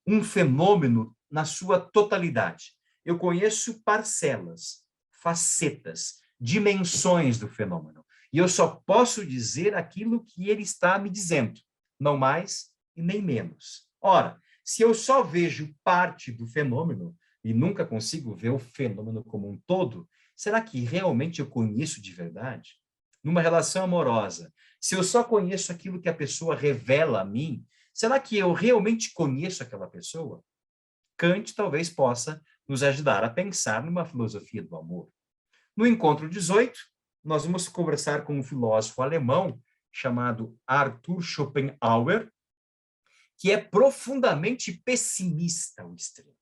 um fenômeno na sua totalidade. Eu conheço parcelas, facetas, dimensões do fenômeno. E eu só posso dizer aquilo que ele está me dizendo, não mais e nem menos. Ora, se eu só vejo parte do fenômeno e nunca consigo ver o fenômeno como um todo, será que realmente eu conheço de verdade? Numa relação amorosa, se eu só conheço aquilo que a pessoa revela a mim, será que eu realmente conheço aquela pessoa? Kant talvez possa nos ajudar a pensar numa filosofia do amor. No encontro 18, nós vamos conversar com um filósofo alemão chamado Arthur Schopenhauer, que é profundamente pessimista ao extremo.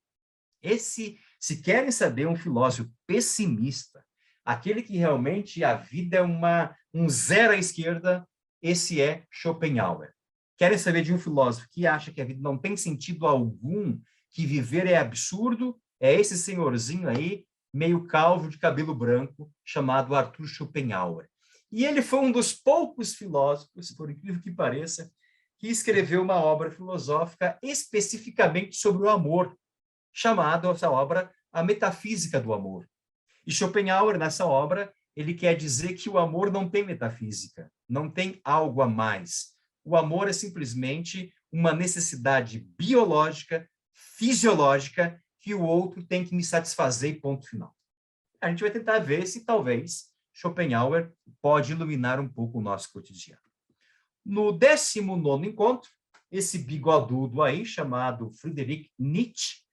Se querem saber um filósofo pessimista, aquele que realmente a vida é um zero à esquerda, esse é Schopenhauer. Querem saber de um filósofo que acha que a vida não tem sentido algum, que viver é absurdo? É esse senhorzinho aí, meio calvo, de cabelo branco, chamado Arthur Schopenhauer. E ele foi um dos poucos filósofos, por incrível que pareça, que escreveu uma obra filosófica especificamente sobre o amor, chamada essa obra A Metafísica do Amor. E Schopenhauer, nessa obra, ele quer dizer que o amor não tem metafísica, não tem algo a mais. O amor é simplesmente uma necessidade biológica, fisiológica, que o outro tem que me satisfazer e ponto final. A gente vai tentar ver se talvez Schopenhauer pode iluminar um pouco o nosso cotidiano. No 19º encontro, esse bigodudo aí, chamado Friedrich Nietzsche,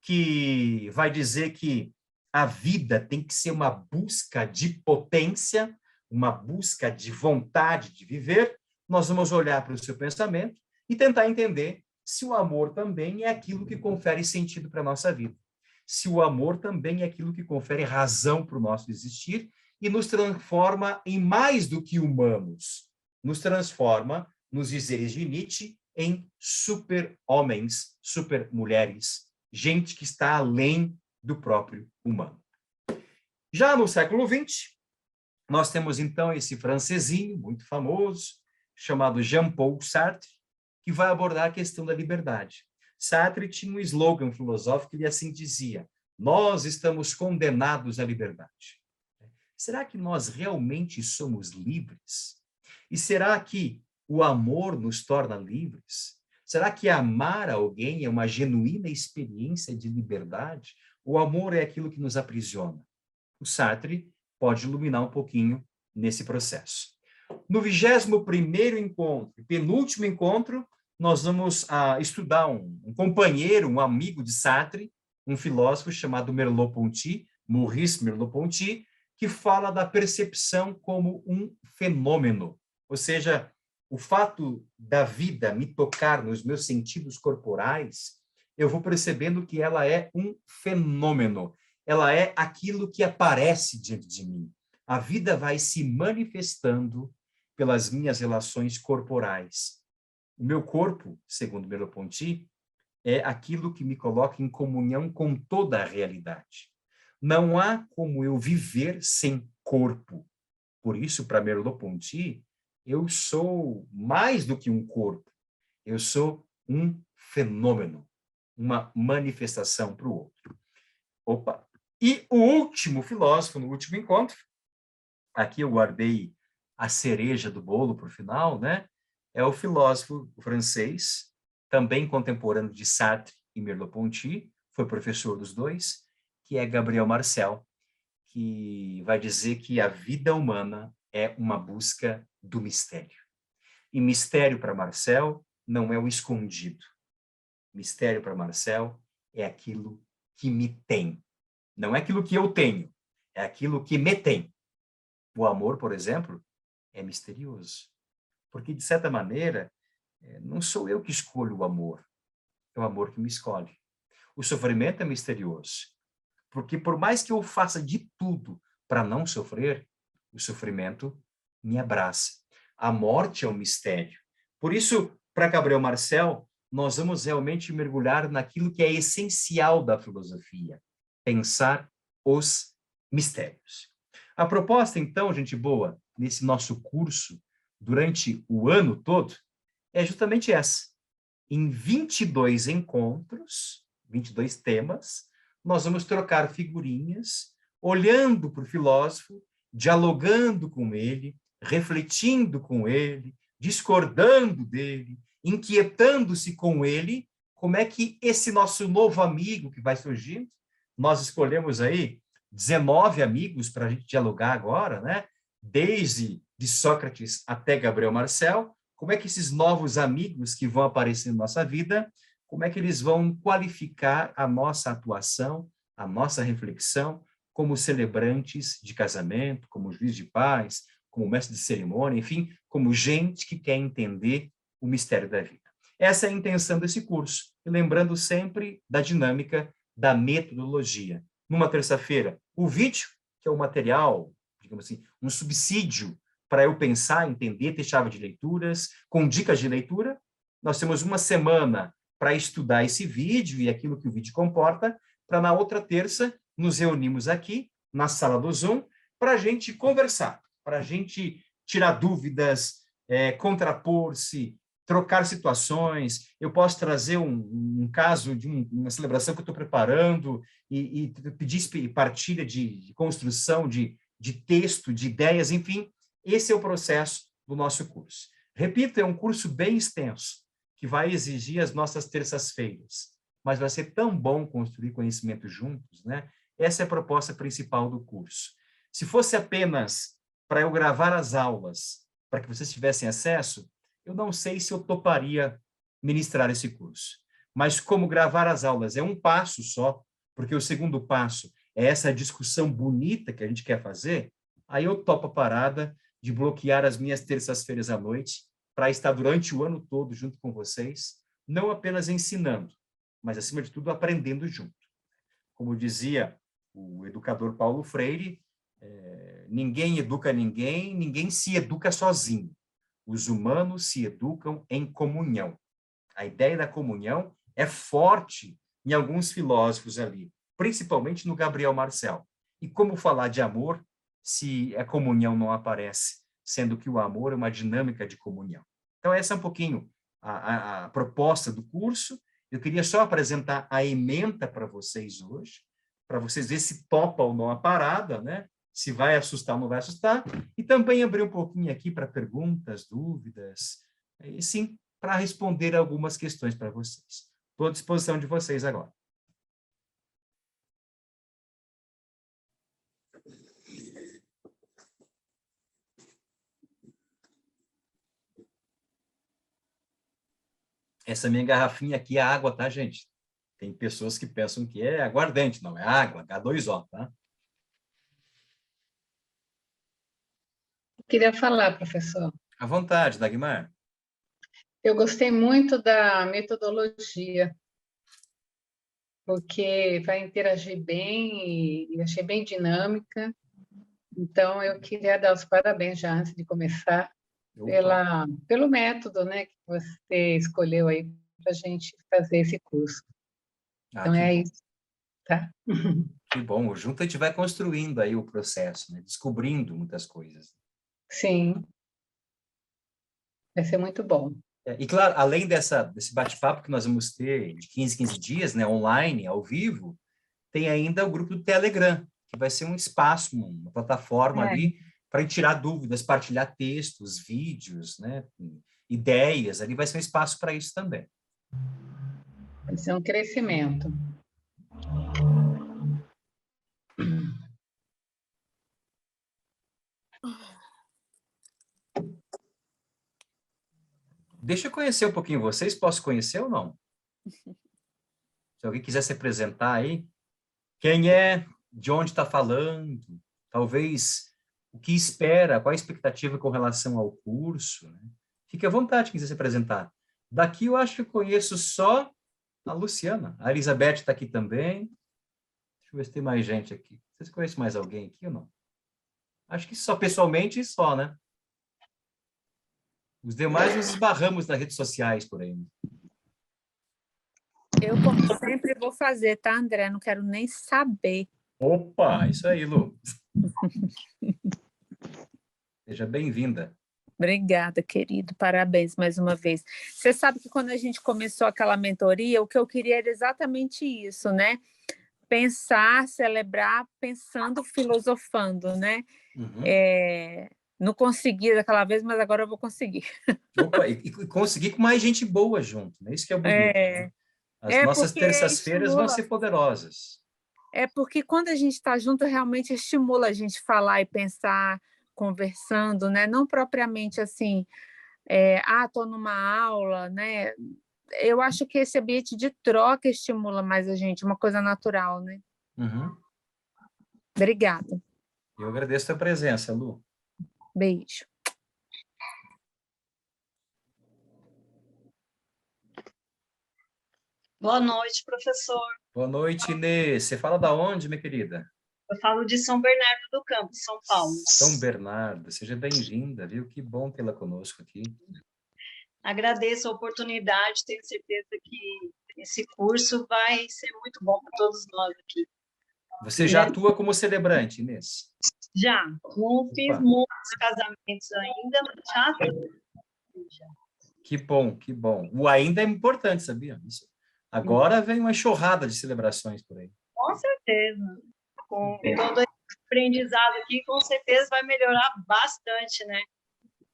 que vai dizer que a vida tem que ser uma busca de potência, uma busca de vontade de viver, nós vamos olhar para o seu pensamento e tentar entender se o amor também é aquilo que confere sentido para a nossa vida. Se o amor também é aquilo que confere razão para o nosso existir e nos transforma em mais do que humanos. Nos transforma, nos dizeres de Nietzsche, em super-homens, super-mulheres, gente que está além do próprio humano. Já no século XX, nós temos então esse francesinho muito famoso, chamado Jean-Paul Sartre, que vai abordar a questão da liberdade. Sartre tinha um slogan filosófico que ele assim dizia: nós estamos condenados à liberdade. Será que nós realmente somos livres? E será que o amor nos torna livres? Será que amar alguém é uma genuína experiência de liberdade? O amor é aquilo que nos aprisiona? O Sartre pode iluminar um pouquinho nesse processo. No 21º encontro, penúltimo encontro, nós vamos estudar um companheiro, um amigo de Sartre, um filósofo chamado Merleau-Ponty, Maurice Merleau-Ponty, que fala da percepção como um fenômeno. Ou seja, o fato da vida me tocar nos meus sentidos corporais, eu vou percebendo que ela é um fenômeno. Ela é aquilo que aparece diante de mim. A vida vai se manifestando pelas minhas relações corporais. O meu corpo, segundo Merleau-Ponty, é aquilo que me coloca em comunhão com toda a realidade. Não há como eu viver sem corpo. Por isso, para Merleau-Ponty, eu sou mais do que um corpo. Eu sou um fenômeno, uma manifestação para o outro. Opa! E o último filósofo, no último encontro, aqui eu guardei a cereja do bolo para o final, né? É o filósofo francês, também contemporâneo de Sartre e Merleau-Ponty, foi professor dos dois, que é Gabriel Marcel, que vai dizer que a vida humana é uma busca do mistério. E mistério para Marcel não é o escondido. Mistério para Marcel é aquilo que me tem. Não é aquilo que eu tenho, é aquilo que me tem. O amor, por exemplo, é misterioso. Porque, de certa maneira, não sou eu que escolho o amor, é o amor que me escolhe. O sofrimento é misterioso. Porque, por mais que eu faça de tudo para não sofrer, o sofrimento me abraça. A morte é um mistério. Por isso, para Gabriel Marcel, nós vamos realmente mergulhar naquilo que é essencial da filosofia, pensar os mistérios. A proposta, então, gente boa, nesse nosso curso, durante o ano todo, é justamente essa. Em 22 encontros, 22 temas, nós vamos trocar figurinhas, olhando para o filósofo dialogando com ele, refletindo com ele, discordando dele, inquietando-se com ele, como é que esse nosso novo amigo que vai surgindo, nós escolhemos aí 19 amigos para a gente dialogar agora, né? Desde de Sócrates até Gabriel Marcel, como é que esses novos amigos que vão aparecer na nossa vida, como é que eles vão qualificar a nossa atuação, a nossa reflexão, como celebrantes de casamento, como juiz de paz, como mestre de cerimônia, enfim, como gente que quer entender o mistério da vida. Essa é a intenção desse curso, e lembrando sempre da dinâmica da metodologia. Numa terça-feira, o vídeo, que é o material, digamos assim, um subsídio para eu pensar, entender, ter chave de leituras, com dicas de leitura. Nós temos uma semana para estudar esse vídeo e aquilo que o vídeo comporta, para na outra terça nos reunimos aqui, na sala do Zoom, para a gente conversar, para a gente tirar dúvidas, contrapor-se, trocar situações. Eu posso trazer um caso de uma celebração que eu estou preparando e pedir partilha de construção, de texto, de ideias, enfim. Esse é o processo do nosso curso. Repito, é um curso bem extenso, que vai exigir as nossas terças-feiras, mas vai ser tão bom construir conhecimento juntos, né? Essa é a proposta principal do curso. Se fosse apenas para eu gravar as aulas, para que vocês tivessem acesso, eu não sei se eu toparia ministrar esse curso. Mas como gravar as aulas é um passo só, porque o segundo passo é essa discussão bonita que a gente quer fazer, aí eu topo a parada de bloquear as minhas terças-feiras à noite para estar durante o ano todo junto com vocês, não apenas ensinando, mas, acima de tudo, aprendendo junto. Como dizia o educador Paulo Freire, ninguém educa ninguém, ninguém se educa sozinho. Os humanos se educam em comunhão. A ideia da comunhão é forte em alguns filósofos ali, principalmente no Gabriel Marcel. E como falar de amor se a comunhão não aparece, sendo que o amor é uma dinâmica de comunhão? Então, essa é um pouquinho a proposta do curso. Eu queria só apresentar a ementa para vocês hoje, para vocês verem se topa ou não a parada, né? Se vai assustar ou não vai assustar, e também abrir um pouquinho aqui para perguntas, dúvidas, e sim, para responder algumas questões para vocês. Estou à disposição de vocês agora. Essa minha garrafinha aqui é água, tá, gente? Tem pessoas que pensam que é aguardente, não, é água, H2O, tá? Queria falar, professor. À vontade, Dagmar. Eu gostei muito da metodologia, porque vai interagir bem e achei bem dinâmica. Então, eu queria dar os parabéns já antes de começar pelo método, né, que você escolheu aí para a gente fazer esse curso. Então, é isso, tá? Que bom, junto a gente vai construindo aí o processo, né? Descobrindo muitas coisas. Sim, vai ser muito bom. E, claro, além desse bate-papo que nós vamos ter de 15 em 15 dias, né, online, ao vivo, tem ainda o grupo do Telegram, que vai ser um espaço, uma plataforma ali para a gente tirar dúvidas, partilhar textos, vídeos, né, ideias. Ali vai ser um espaço para isso também. Vai ser um crescimento. Deixa eu conhecer um pouquinho vocês. Posso conhecer ou não? Se alguém quiser se apresentar aí. Quem é? De onde está falando? Talvez o que espera? Qual a expectativa com relação ao curso? Né? Fique à vontade, quem quiser se apresentar. Daqui eu acho que eu conheço só a Luciana. A Elizabeth está aqui também. Deixa eu ver se tem mais gente aqui. Vocês conhecem mais alguém aqui ou não? Acho que só pessoalmente e só, né? Os demais nos esbarramos nas redes sociais por aí. Eu, como sempre, vou fazer, tá, André? Não quero nem saber. Opa, isso aí, Lu. Seja bem-vinda. Obrigada, querido. Parabéns mais uma vez. Você sabe que quando a gente começou aquela mentoria, o que eu queria era exatamente isso, né? pensar, celebrar, pensando, filosofando, né? Uhum. Não consegui daquela vez, mas agora eu vou conseguir. Opa, e conseguir com mais gente boa junto, né? Isso que é o bonito, né? As nossas Porque terças-feiras vão estimula. ser poderosas. É porque quando a gente está junto, realmente estimula a gente falar e pensar, conversando, né? Não propriamente assim, estou numa aula, né? Eu acho que esse ambiente de troca estimula mais a gente, uma coisa natural, né? Uhum. Obrigada. Eu agradeço a tua presença, Lu. Beijo. Boa noite, professor. Boa noite, Inês. Você fala da onde, minha querida? Eu falo de São Bernardo do Campo, São Paulo. São Bernardo. Seja bem-vinda, viu? Que bom tê-la conosco aqui. Agradeço a oportunidade, tenho certeza que esse curso vai ser muito bom para todos nós aqui. Você já atua como celebrante, Inês? Já, não fiz muitos casamentos ainda, mas já fiz. Que bom, que bom. O ainda é importante, sabia? Isso. Agora vem uma enxurrada de celebrações por aí. Com certeza. Com todo esse aprendizado aqui, com certeza vai melhorar bastante, né?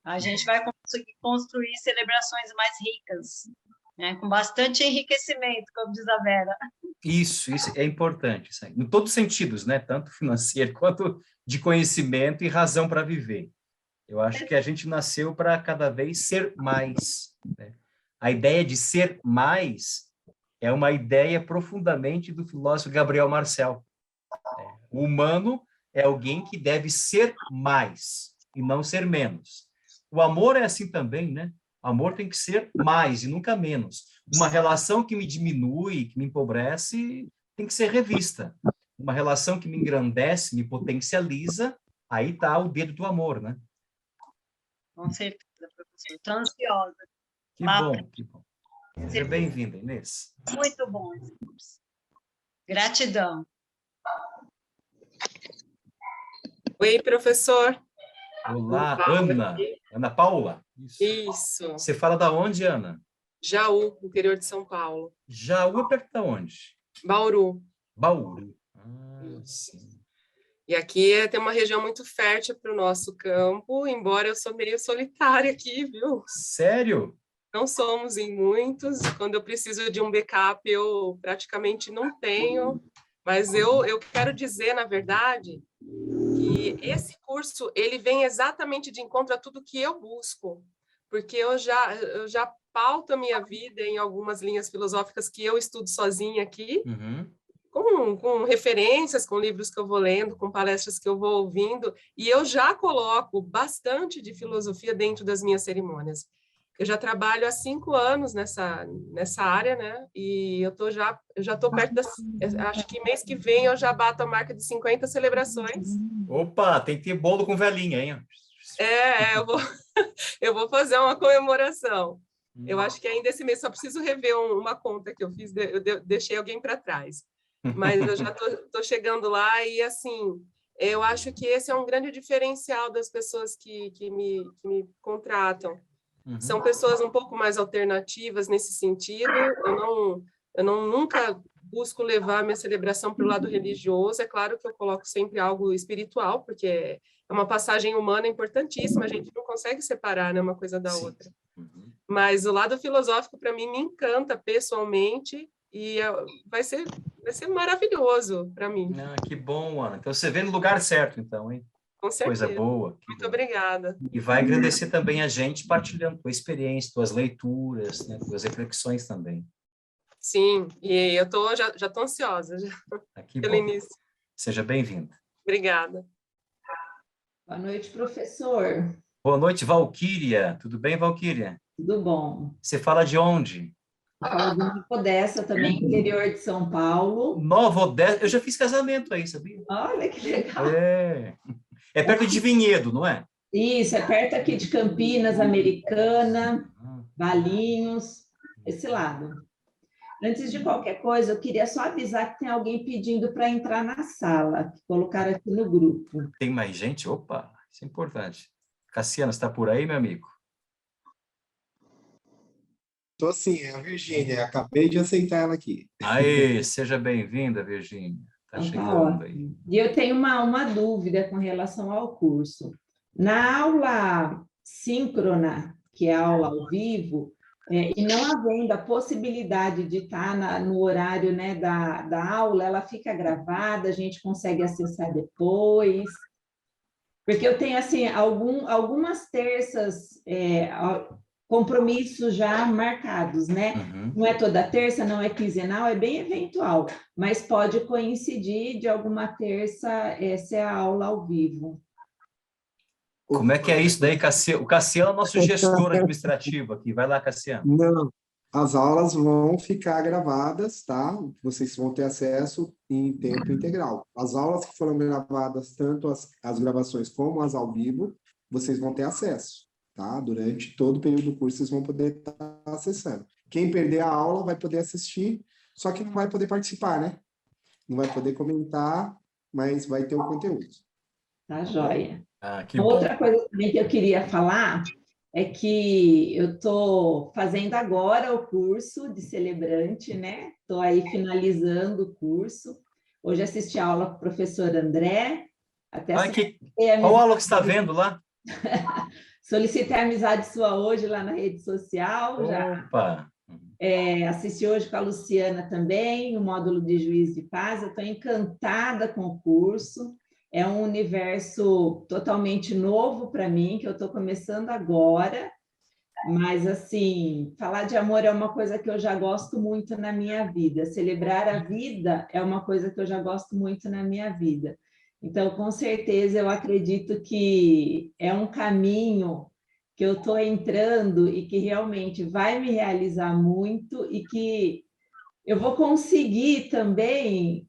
A gente vai conseguir construir celebrações mais ricas, né? Com bastante enriquecimento, como diz a Vera. Isso é importante, isso aí. Em todos os sentidos, né? Tanto financeiro quanto de conhecimento e razão para viver. Eu acho que a gente nasceu para cada vez ser mais, né? A ideia de ser mais é uma ideia profundamente do filósofo Gabriel Marcel. O humano é alguém que deve ser mais e não ser menos. O amor é assim também, né? O amor tem que ser mais e nunca menos. Uma relação que me diminui, que me empobrece, tem que ser revista. Uma relação que me engrandece, me potencializa, aí está o dedo do amor, né? Com certeza, professor. Estou ansiosa. Que bom, que bom. Seja bem-vinda, Inês. Muito bom esse curso. Gratidão. Oi, professor. Olá, Ana. Ana Paula? Isso. Você fala da onde, Ana? Jaú, interior de São Paulo. Jaú é perto de onde? Bauru. Bauru. Sim. E aqui tem uma região muito fértil para o nosso campo, embora eu sou meio solitária aqui, viu? Sério? Não somos em muitos. Quando eu preciso de um backup, eu praticamente não tenho. Mas eu quero dizer, na verdade, que esse curso ele vem exatamente de encontro a tudo que eu busco, porque eu já pauto a minha vida em algumas linhas filosóficas que eu estudo sozinha aqui, com referências, com livros que eu vou lendo, com palestras que eu vou ouvindo, e eu já coloco bastante de filosofia dentro das minhas cerimônias. Eu já trabalho há 5 anos nessa área, né? E eu já estou perto das... Acho que mês que vem eu já bato a marca de 50 celebrações. Opa, tem que ter bolo com velhinha, hein? Eu vou fazer uma comemoração. Eu acho que ainda esse mês só preciso rever uma conta que eu fiz, eu deixei alguém para trás. Mas eu já estou chegando lá e, assim, eu acho que esse é um grande diferencial das pessoas que me contratam. São pessoas um pouco mais alternativas nesse sentido. Eu nunca busco levar minha celebração para o lado religioso. É claro que eu coloco sempre algo espiritual, porque é uma passagem humana importantíssima. A gente não consegue separar, né, uma coisa da outra. Mas o lado filosófico, para mim, me encanta pessoalmente e vai ser maravilhoso para mim. Que bom, Ana. Então, você vê no lugar certo, então, hein? Com certeza. Coisa boa. Muito obrigada. E vai agradecer também a gente partilhando tua experiência, tuas leituras, né, tuas reflexões também. Sim, e eu já estou ansiosa pelo início. Seja bem-vinda. Obrigada. Boa noite, professor. Boa noite, Valquíria. Tudo bem, Valquíria? Tudo bom. Você fala de onde? Falo de Nova Odessa também, interior de São Paulo. Nova Odessa. Eu já fiz casamento aí, sabia? Olha que legal. É perto de Vinhedo, não é? Isso, é perto aqui de Campinas, Americana, Valinhos, esse lado. Antes de qualquer coisa, eu queria só avisar que tem alguém pedindo para entrar na sala, que colocaram aqui no grupo. Tem mais gente? Opa, isso é importante. Cassiano, está por aí, meu amigo? Tô sim, é a Virgínia. Acabei de aceitar ela aqui. Aí, seja bem-vinda, Virgínia. Está Então, tá chegando aí. ótimo. E eu tenho uma dúvida com relação ao curso. Na aula síncrona, que é a aula ao vivo, e não havendo a possibilidade de estar no horário, né, da aula, ela fica gravada, a gente consegue acessar depois. Porque eu tenho, assim, algumas terças, compromissos já marcados, né? Uhum. Não é toda terça, não é quinzenal, é bem eventual, mas pode coincidir de alguma terça, essa é a aula ao vivo. Como é que é isso daí, Cassiano? O Cassiano é o nosso gestor administrativo aqui. Vai lá, Cassiano. Não, as aulas vão ficar gravadas, tá? Vocês vão ter acesso em tempo integral. As aulas que foram gravadas, tanto as gravações como as ao vivo, vocês vão ter acesso, tá? Durante todo o período do curso, vocês vão poder estar acessando. Quem perder a aula vai poder assistir, só que não vai poder participar, né? Não vai poder comentar, mas vai ter o conteúdo. Tá joia. Que bom. Outra coisa também que eu queria falar é que eu estou fazendo agora o curso de celebrante, né? Estou aí finalizando o curso. Hoje assisti a aula com o professor André. Qual aula que você está vendo lá? Solicitei a amizade sua hoje lá na rede social. Opa! Assisti hoje com a Luciana também, o módulo de Juiz de Paz. Eu estou encantada com o curso. É um universo totalmente novo para mim, que eu estou começando agora, mas, assim, falar de amor é uma coisa que eu já gosto muito na minha vida, celebrar a vida é uma coisa que eu já gosto muito na minha vida. Então, com certeza, eu acredito que é um caminho que eu estou entrando e que realmente vai me realizar muito e que eu vou conseguir também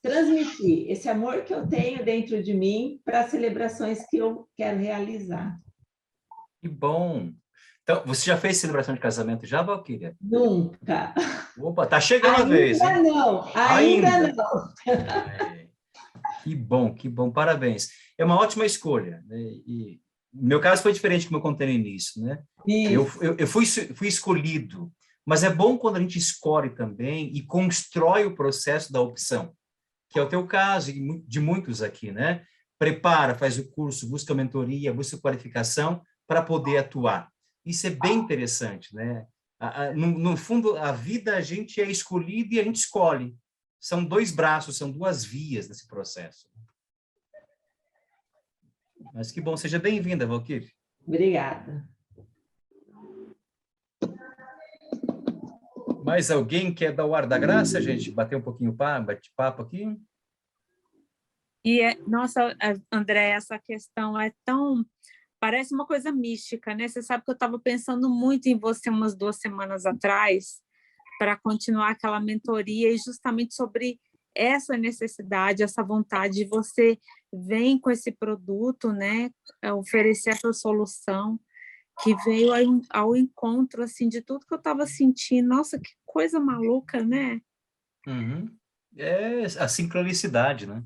transmitir esse amor que eu tenho dentro de mim para as celebrações que eu quero realizar. Que bom! Então, você já fez celebração de casamento já, Valquíria? Nunca. Opa, tá chegando a vez, hein? Ainda não. Que bom, parabéns. É uma ótima escolha, né? E meu caso foi diferente, como eu contei no início, né? Eu fui escolhido, mas é bom quando a gente escolhe também e constrói o processo da opção, que é o teu caso e de muitos aqui, né? Prepara, faz o curso, busca mentoria, busca qualificação para poder atuar. Isso é bem interessante, né? No fundo, a vida, a gente é escolhido e a gente escolhe. São dois braços, são duas vias nesse processo. Mas que bom, seja bem-vinda, Valquíria. Obrigada. Mais alguém quer dar o ar da graça, gente? Bater um pouquinho bate-papo aqui? Nossa, André, essa questão é tão... Parece uma coisa mística, né? Você sabe que eu estava pensando muito em você umas 2 semanas atrás para continuar aquela mentoria e justamente sobre essa necessidade, essa vontade. Você vem com esse produto, né? Oferecer essa solução que veio ao encontro assim, de tudo que eu estava sentindo. Nossa, que coisa maluca, né? Uhum. É a sincronicidade, né?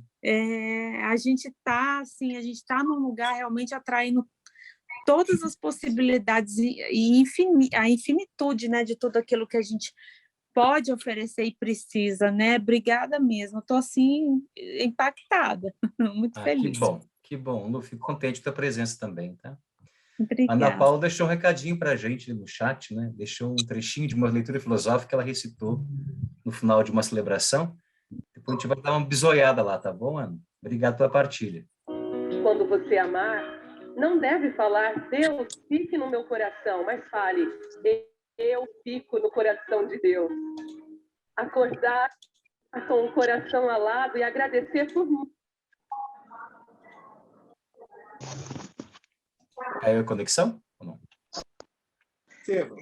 A gente está num lugar realmente atraindo todas as possibilidades e a infinitude, né, de tudo aquilo que a gente pode oferecer e precisa, né? Obrigada mesmo. Estou assim impactada, muito feliz. Que bom. Eu fico contente com a tua presença também, tá? Obrigada. Ana Paula deixou um recadinho para a gente no chat, né? Deixou um trechinho de uma leitura filosófica que ela recitou no final de uma celebração. Depois a gente vai dar uma bisoiada lá, tá bom, Ana? Obrigado pela partilha. Quando você amar, não deve falar, Deus, fique no meu coração, mas fale, eu fico no coração de Deus. Acordar com o coração alado e agradecer por mim. Caiu a conexão ou não? Estevam.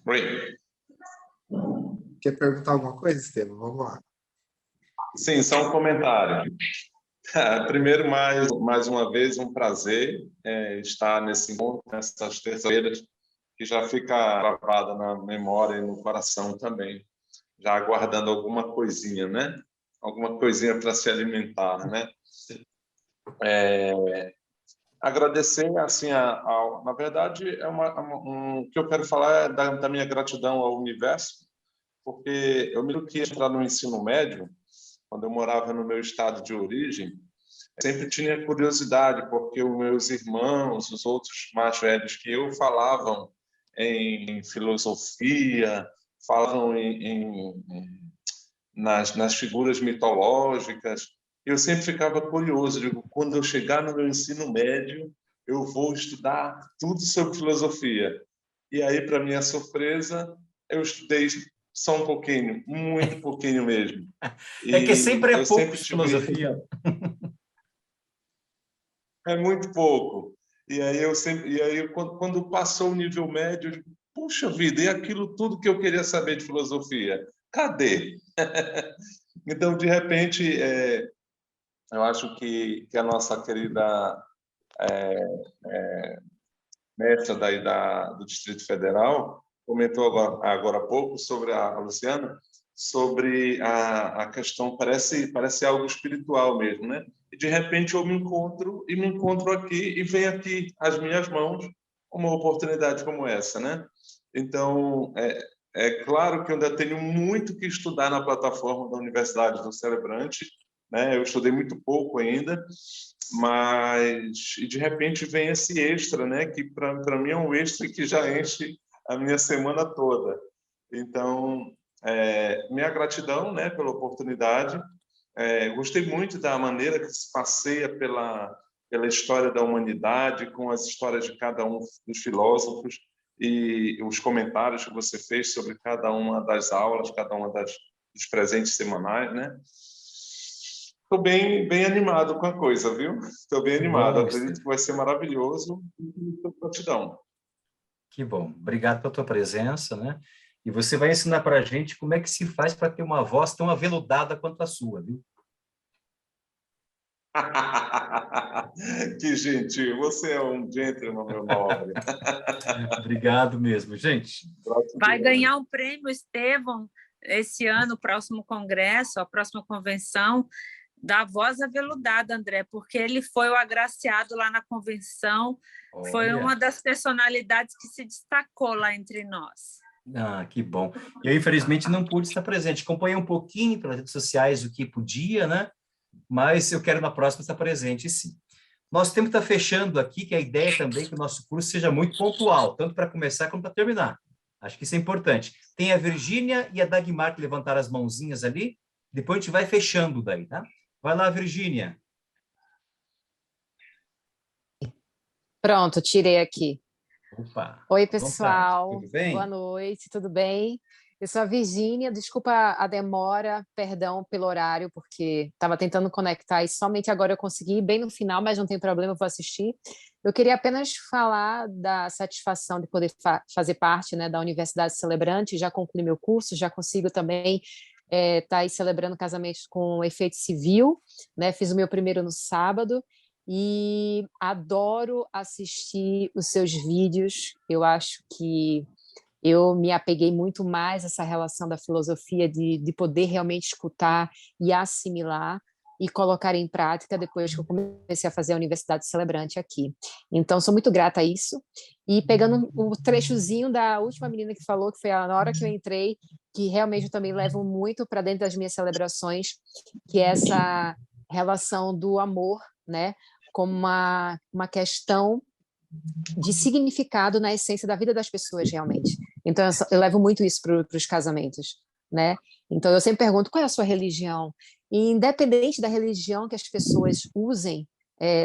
Oi. Quer perguntar alguma coisa, Estevam? Vamos lá. Sim, só um comentário. Primeiro, mais uma vez, um prazer estar nesse encontro, nessas terças-feiras, que já fica gravada na memória e no coração também, já aguardando alguma coisinha, né? Alguma coisinha para se alimentar, né? agradecer, assim, na verdade, o que eu quero falar é da minha gratidão ao universo, porque eu me lembro que entrar no ensino médio, quando eu morava no meu estado de origem, sempre tinha curiosidade, porque os meus irmãos, os outros mais velhos que eu, falavam em filosofia, falavam nas figuras mitológicas. Eu sempre ficava curioso, digo, quando eu chegar no meu ensino médio, eu vou estudar tudo sobre filosofia. E aí, para minha surpresa, eu estudei só um pouquinho, muito pouquinho mesmo. É que sempre é pouco sempre de filosofia. É muito pouco. E aí quando passou o nível médio, eu digo, puxa vida, e aquilo tudo que eu queria saber de filosofia? Cadê? Então, de repente, eu acho que a nossa querida mestra do Distrito Federal comentou agora há pouco sobre a Luciana, sobre a questão, parece algo espiritual mesmo, né? E de repente eu me encontro aqui e vem aqui às minhas mãos uma oportunidade como essa, né? Então, é claro que eu ainda tenho muito que estudar na plataforma da Universidade do Celebrante, né? Eu estudei muito pouco ainda, mas de repente vem esse extra, né? Que para mim é um extra que já enche a minha semana toda. Então, minha gratidão, né, pela oportunidade. Gostei muito da maneira que se passeia pela história da humanidade, com as histórias de cada um dos filósofos e os comentários que você fez sobre cada uma das aulas, cada uma dos presentes semanais, né? Estou bem animado com a coisa, viu? Estou bem animado. Acredito que vai ser maravilhoso. Gratidão. Que bom. Obrigado pela tua presença, né? E você vai ensinar para a gente como é que se faz para ter uma voz tão aveludada quanto a sua, viu? Que gentil. Você é um gentleman, meu nobre. Obrigado mesmo, gente. Vai ganhar um prêmio, Estevão, esse ano, o próximo congresso, a próxima convenção, da voz aveludada, André, porque ele foi o agraciado lá na convenção, foi uma das personalidades que se destacou lá entre nós. Ah, que bom. Eu, infelizmente, não pude estar presente. Acompanhei um pouquinho pelas redes sociais o que podia, né? Mas eu quero na próxima estar presente, sim. Nosso tempo está fechando aqui, que a ideia também é que o nosso curso seja muito pontual, tanto para começar como para terminar. Acho que isso é importante. Tem a Virgínia e a Dagmar que levantaram as mãozinhas ali, depois a gente vai fechando daí, tá? Vai lá, Virgínia. Pronto, tirei aqui. Opa. Oi, pessoal. Tudo bem? Boa noite, tudo bem? Eu sou a Virgínia, desculpa a demora, perdão pelo horário, porque estava tentando conectar e somente agora eu consegui, bem no final, mas não tem problema, eu vou assistir. Eu queria apenas falar da satisfação de poder fazer parte, né, da Universidade Celebrante, já concluí meu curso, já consigo também estar aí celebrando casamentos com efeito civil, né? Fiz o meu primeiro no sábado, e adoro assistir os seus vídeos. Eu acho que eu me apeguei muito mais a essa relação da filosofia de poder realmente escutar e assimilar e colocar em prática depois que eu comecei a fazer a Universidade Celebrante aqui. Então, sou muito grata a isso. E pegando o trechozinho da última menina que falou, que foi na hora que eu entrei, que realmente eu também levo muito para dentro das minhas celebrações, que é essa relação do amor, né, como uma questão de significado na essência da vida das pessoas, realmente. Então, eu levo muito isso para os casamentos, né? Então, eu sempre pergunto, qual é a sua religião? E, independente da religião que as pessoas usem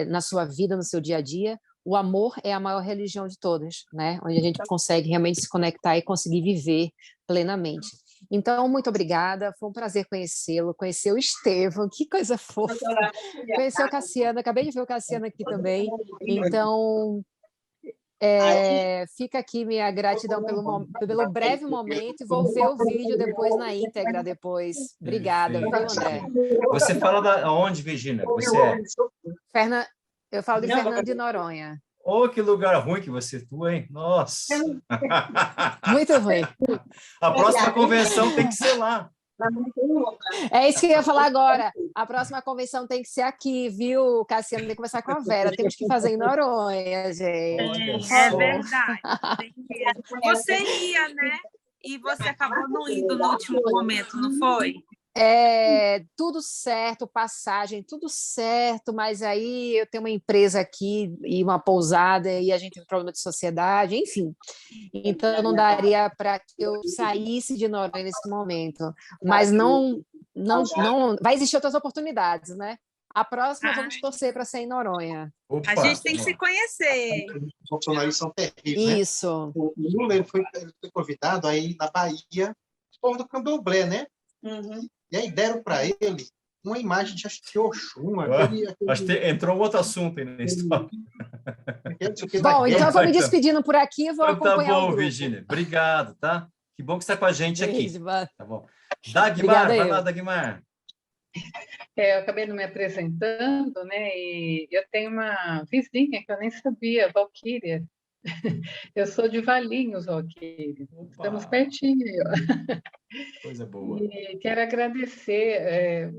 na sua vida, no seu dia a dia, o amor é a maior religião de todas, né? Onde a gente consegue realmente se conectar e conseguir viver plenamente. Então, muito obrigada, foi um prazer conhecê-lo, conhecer o Estevão, que coisa fofa, conhecer o Cassiano, acabei de ver o Cassiano aqui também, então fica aqui minha gratidão pelo breve momento e vou ver o vídeo depois na íntegra depois. Obrigada, viu, André? Você fala aonde, Virgínia? Você Eu falo de Fernando de Noronha. Oh, que lugar ruim que você atua, hein? Nossa! Muito ruim. A próxima convenção tem que ser lá. É isso que eu ia falar agora. A próxima convenção tem que ser aqui, viu, Cassiano? Tem que conversar com a Vera. Temos que fazer em Noronha, gente. É verdade. Tem mesmo. Você ia, né? E você acabou não indo no último momento, não foi? Tudo certo, passagem, tudo certo, mas aí eu tenho uma empresa aqui e uma pousada e a gente tem um problema de sociedade, enfim. Então não daria para que eu saísse de Noronha nesse momento. Mas não vai existir outras oportunidades, né? A próxima vamos torcer para ser em Noronha. Opa, a gente tem que se conhecer. Os funcionários são terríveis, Isso. Né? O Lula ele foi convidado aí na Bahia, o povo do Candomblé, né? Uhum. E aí deram para ele uma imagem de Oxum. Acho que entrou um outro assunto aí na história. Bom, então eu vou me despedindo por aqui e vou acompanhar Tá o bom, grupo. Virgínia. Obrigado, tá? Que bom que você está com a gente aqui. Tá bom. Obrigada, Dagmar, vai lá, Dagmar. Eu acabei não me apresentando, né? E eu tenho uma vizinha que eu nem sabia, Valquíria. Eu sou de Valinhos, Valquíria. Estamos pertinho aí, ó. Coisa boa. E quero agradecer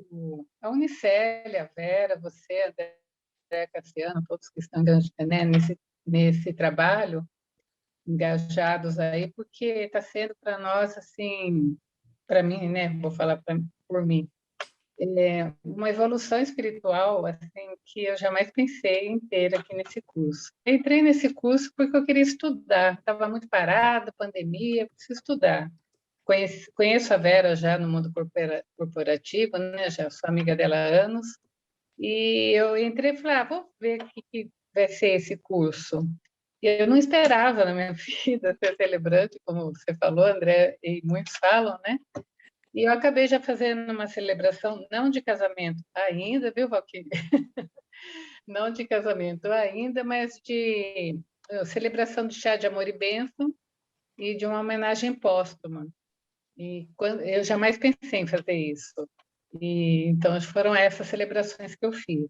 a Unicélia, a Vera, você, André Cassiano, todos que estão, né, nesse trabalho, engajados aí, porque está sendo para nós, assim, para mim, né? Vou falar por mim. Uma evolução espiritual assim que eu jamais pensei em ter aqui nesse curso. Eu entrei nesse curso porque eu queria estudar, estava muito parada, pandemia, preciso estudar. Conheço a Vera já no mundo corporativo, né? Já sou amiga dela há anos, e eu entrei e falei, vou ver o que vai ser esse curso. E eu não esperava na minha vida ser celebrante, como você falou, André, e muitos falam, né? E eu acabei já fazendo uma celebração, não de casamento ainda, viu, Valquíria? Não de casamento ainda, mas de celebração de chá de amor e bênção e de uma homenagem póstuma. E eu jamais pensei em fazer isso. Então, foram essas celebrações que eu fiz.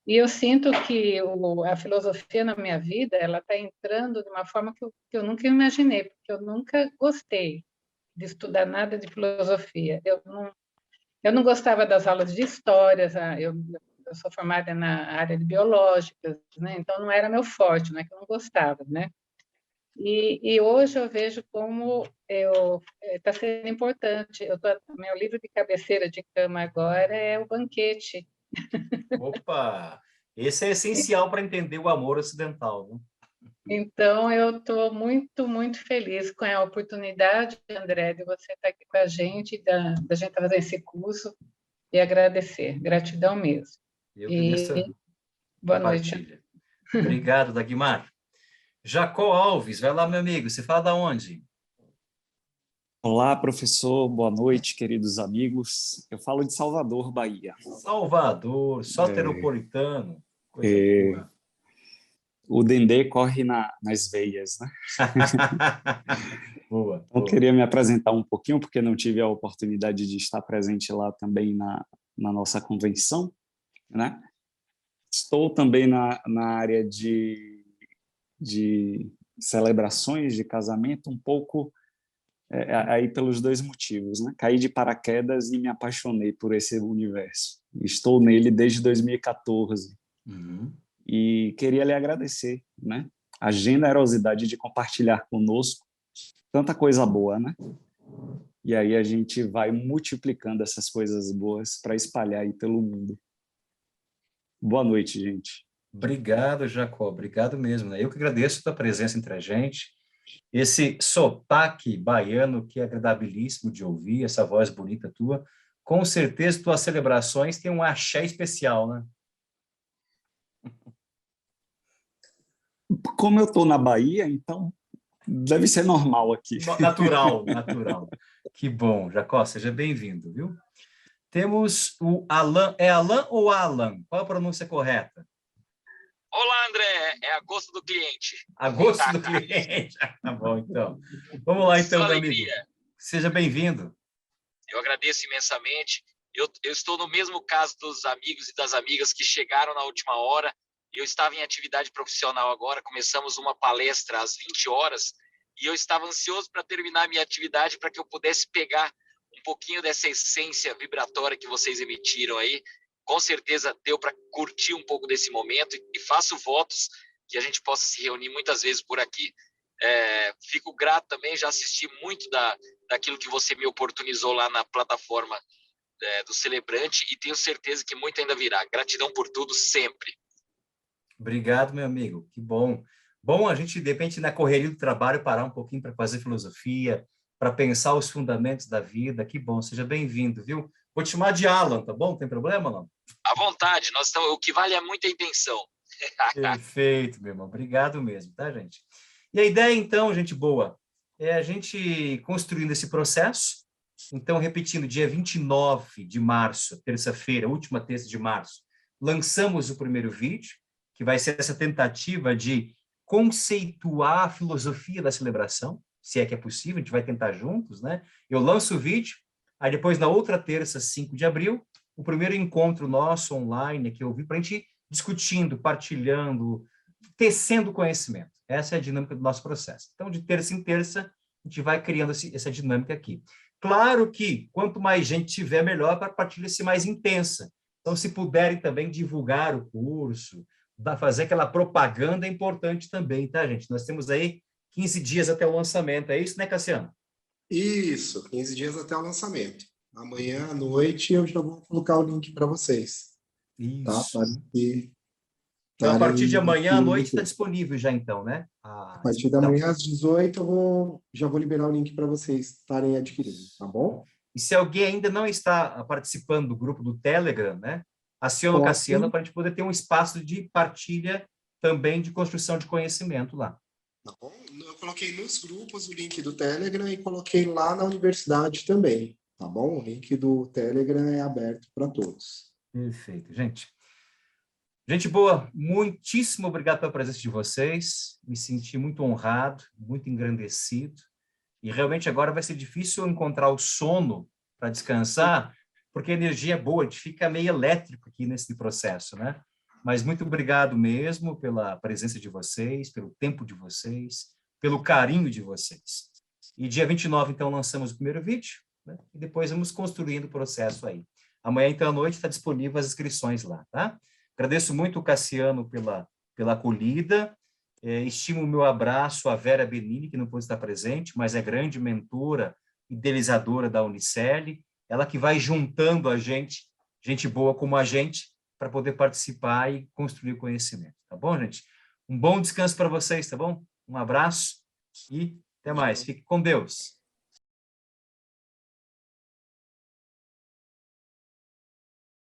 E eu sinto que a filosofia na minha vida ela está entrando de uma forma que eu nunca imaginei, porque eu nunca gostei de estudar nada de filosofia. Eu não gostava das aulas de histórias, eu sou formada na área de biológicas, né? Então não era meu forte, não é que eu não gostava, né? E hoje eu vejo como está sendo importante. Meu livro de cabeceira de cama agora é O Banquete. Opa! Esse é essencial para entender o amor ocidental, né? Então, eu estou muito, muito feliz com a oportunidade, André, de você estar aqui com a gente, da gente fazer esse curso e agradecer. Gratidão mesmo. Boa noite. Obrigado, Dagmar. Jacó Alves, vai lá, meu amigo. Você fala de onde? Olá, professor. Boa noite, queridos amigos. Eu falo de Salvador, Bahia. Salvador, soteropolitano. Coisa boa. O dendê corre nas veias, né? Boa. Eu queria me apresentar um pouquinho, porque não tive a oportunidade de estar presente lá também na nossa convenção, né? Estou também na área de celebrações de casamento, um pouco aí pelos dois motivos, né? Caí de paraquedas e me apaixonei por esse universo. Estou nele desde 2014. Uhum. E queria lhe agradecer, né? A generosidade de compartilhar conosco tanta coisa boa, né? E aí a gente vai multiplicando essas coisas boas para espalhar aí pelo mundo. Boa noite, gente. Obrigado, Jacó. Obrigado mesmo, né? Eu que agradeço a tua presença entre a gente. Esse sotaque baiano que é agradabilíssimo de ouvir, essa voz bonita tua. Com certeza, tuas celebrações têm um axé especial, né? Como eu estou na Bahia, então deve ser normal aqui. Natural. Que bom, Jacó, seja bem-vindo, viu? Temos o Alan. É Alan ou Alan? Qual a pronúncia correta? Olá, André. É a gosto do cliente. A gosto do cliente. Tá bom, então. Vamos lá, então, meu amigo. Seja bem-vindo. Eu agradeço imensamente. Eu estou no mesmo caso dos amigos e das amigas que chegaram na última hora. Eu estava em atividade profissional agora, começamos uma palestra às 20 horas e eu estava ansioso para terminar a minha atividade para que eu pudesse pegar um pouquinho dessa essência vibratória que vocês emitiram aí. Com certeza deu para curtir um pouco desse momento e faço votos que a gente possa se reunir muitas vezes por aqui. Fico grato também, já assisti muito daquilo que você me oportunizou lá na plataforma do Celebrante e tenho certeza que muito ainda virá. Gratidão por tudo, sempre. Obrigado, meu amigo. Que bom. Bom, a gente, de repente, na correria do trabalho, parar um pouquinho para fazer filosofia, para pensar os fundamentos da vida. Que bom, seja bem-vindo, viu? Vou te chamar de Alan, tá bom? Tem problema, Alan? À vontade, o que vale é muita intenção. Perfeito, meu irmão. Obrigado mesmo, tá, gente? E a ideia, então, gente boa, é a gente construindo esse processo. Então, repetindo, dia 29 de março, terça-feira, última terça de março, lançamos o primeiro vídeo, que vai ser essa tentativa de conceituar a filosofia da celebração, se é que é possível, a gente vai tentar juntos, né? Eu lanço o vídeo, aí depois, na outra terça, 5 de abril, o primeiro encontro nosso online que eu vi para a gente discutindo, partilhando, tecendo conhecimento. Essa é a dinâmica do nosso processo. Então, de terça em terça, a gente vai criando essa dinâmica aqui. Claro que, quanto mais gente tiver, melhor para a partilha ser mais intensa. Então, se puderem também divulgar o curso, fazer aquela propaganda é importante também, tá, gente? Nós temos aí 15 dias até o lançamento. É isso, né, Cassiano? Isso, 15 dias até o lançamento. Amanhã à noite eu já vou colocar o link para vocês. Isso. Tá? Então, a partir de amanhã à noite está disponível já, então, né? A partir da manhã às 18 já vou liberar o link para vocês estarem adquirindo, tá bom? E se alguém ainda não está participando do grupo do Telegram, né? Aciona o Cassiano para a gente poder ter um espaço de partilha também de construção de conhecimento lá. Tá bom? Eu coloquei nos grupos o link do Telegram e coloquei lá na universidade também, tá bom? O link do Telegram é aberto para todos. Perfeito, gente. Gente boa, muitíssimo obrigado pela presença de vocês. Me senti muito honrado, muito engrandecido. E realmente agora vai ser difícil encontrar o sono para descansar, porque a energia é boa, a gente fica meio elétrico aqui nesse processo, né? Mas muito obrigado mesmo pela presença de vocês, pelo tempo de vocês, pelo carinho de vocês. E dia 29, então, lançamos o primeiro vídeo, né? E depois vamos construindo o processo aí. Amanhã, então, à noite, está disponível as inscrições lá, tá? Agradeço muito o Cassiano pela acolhida. Estimo o meu abraço à Vera Benini, que não pôde estar presente, mas é grande mentora, idealizadora da Unicele. Ela que vai juntando a gente boa como a gente, para poder participar e construir conhecimento. Tá bom, gente? Um bom descanso para vocês, tá bom? Um abraço e até mais. Fique com Deus.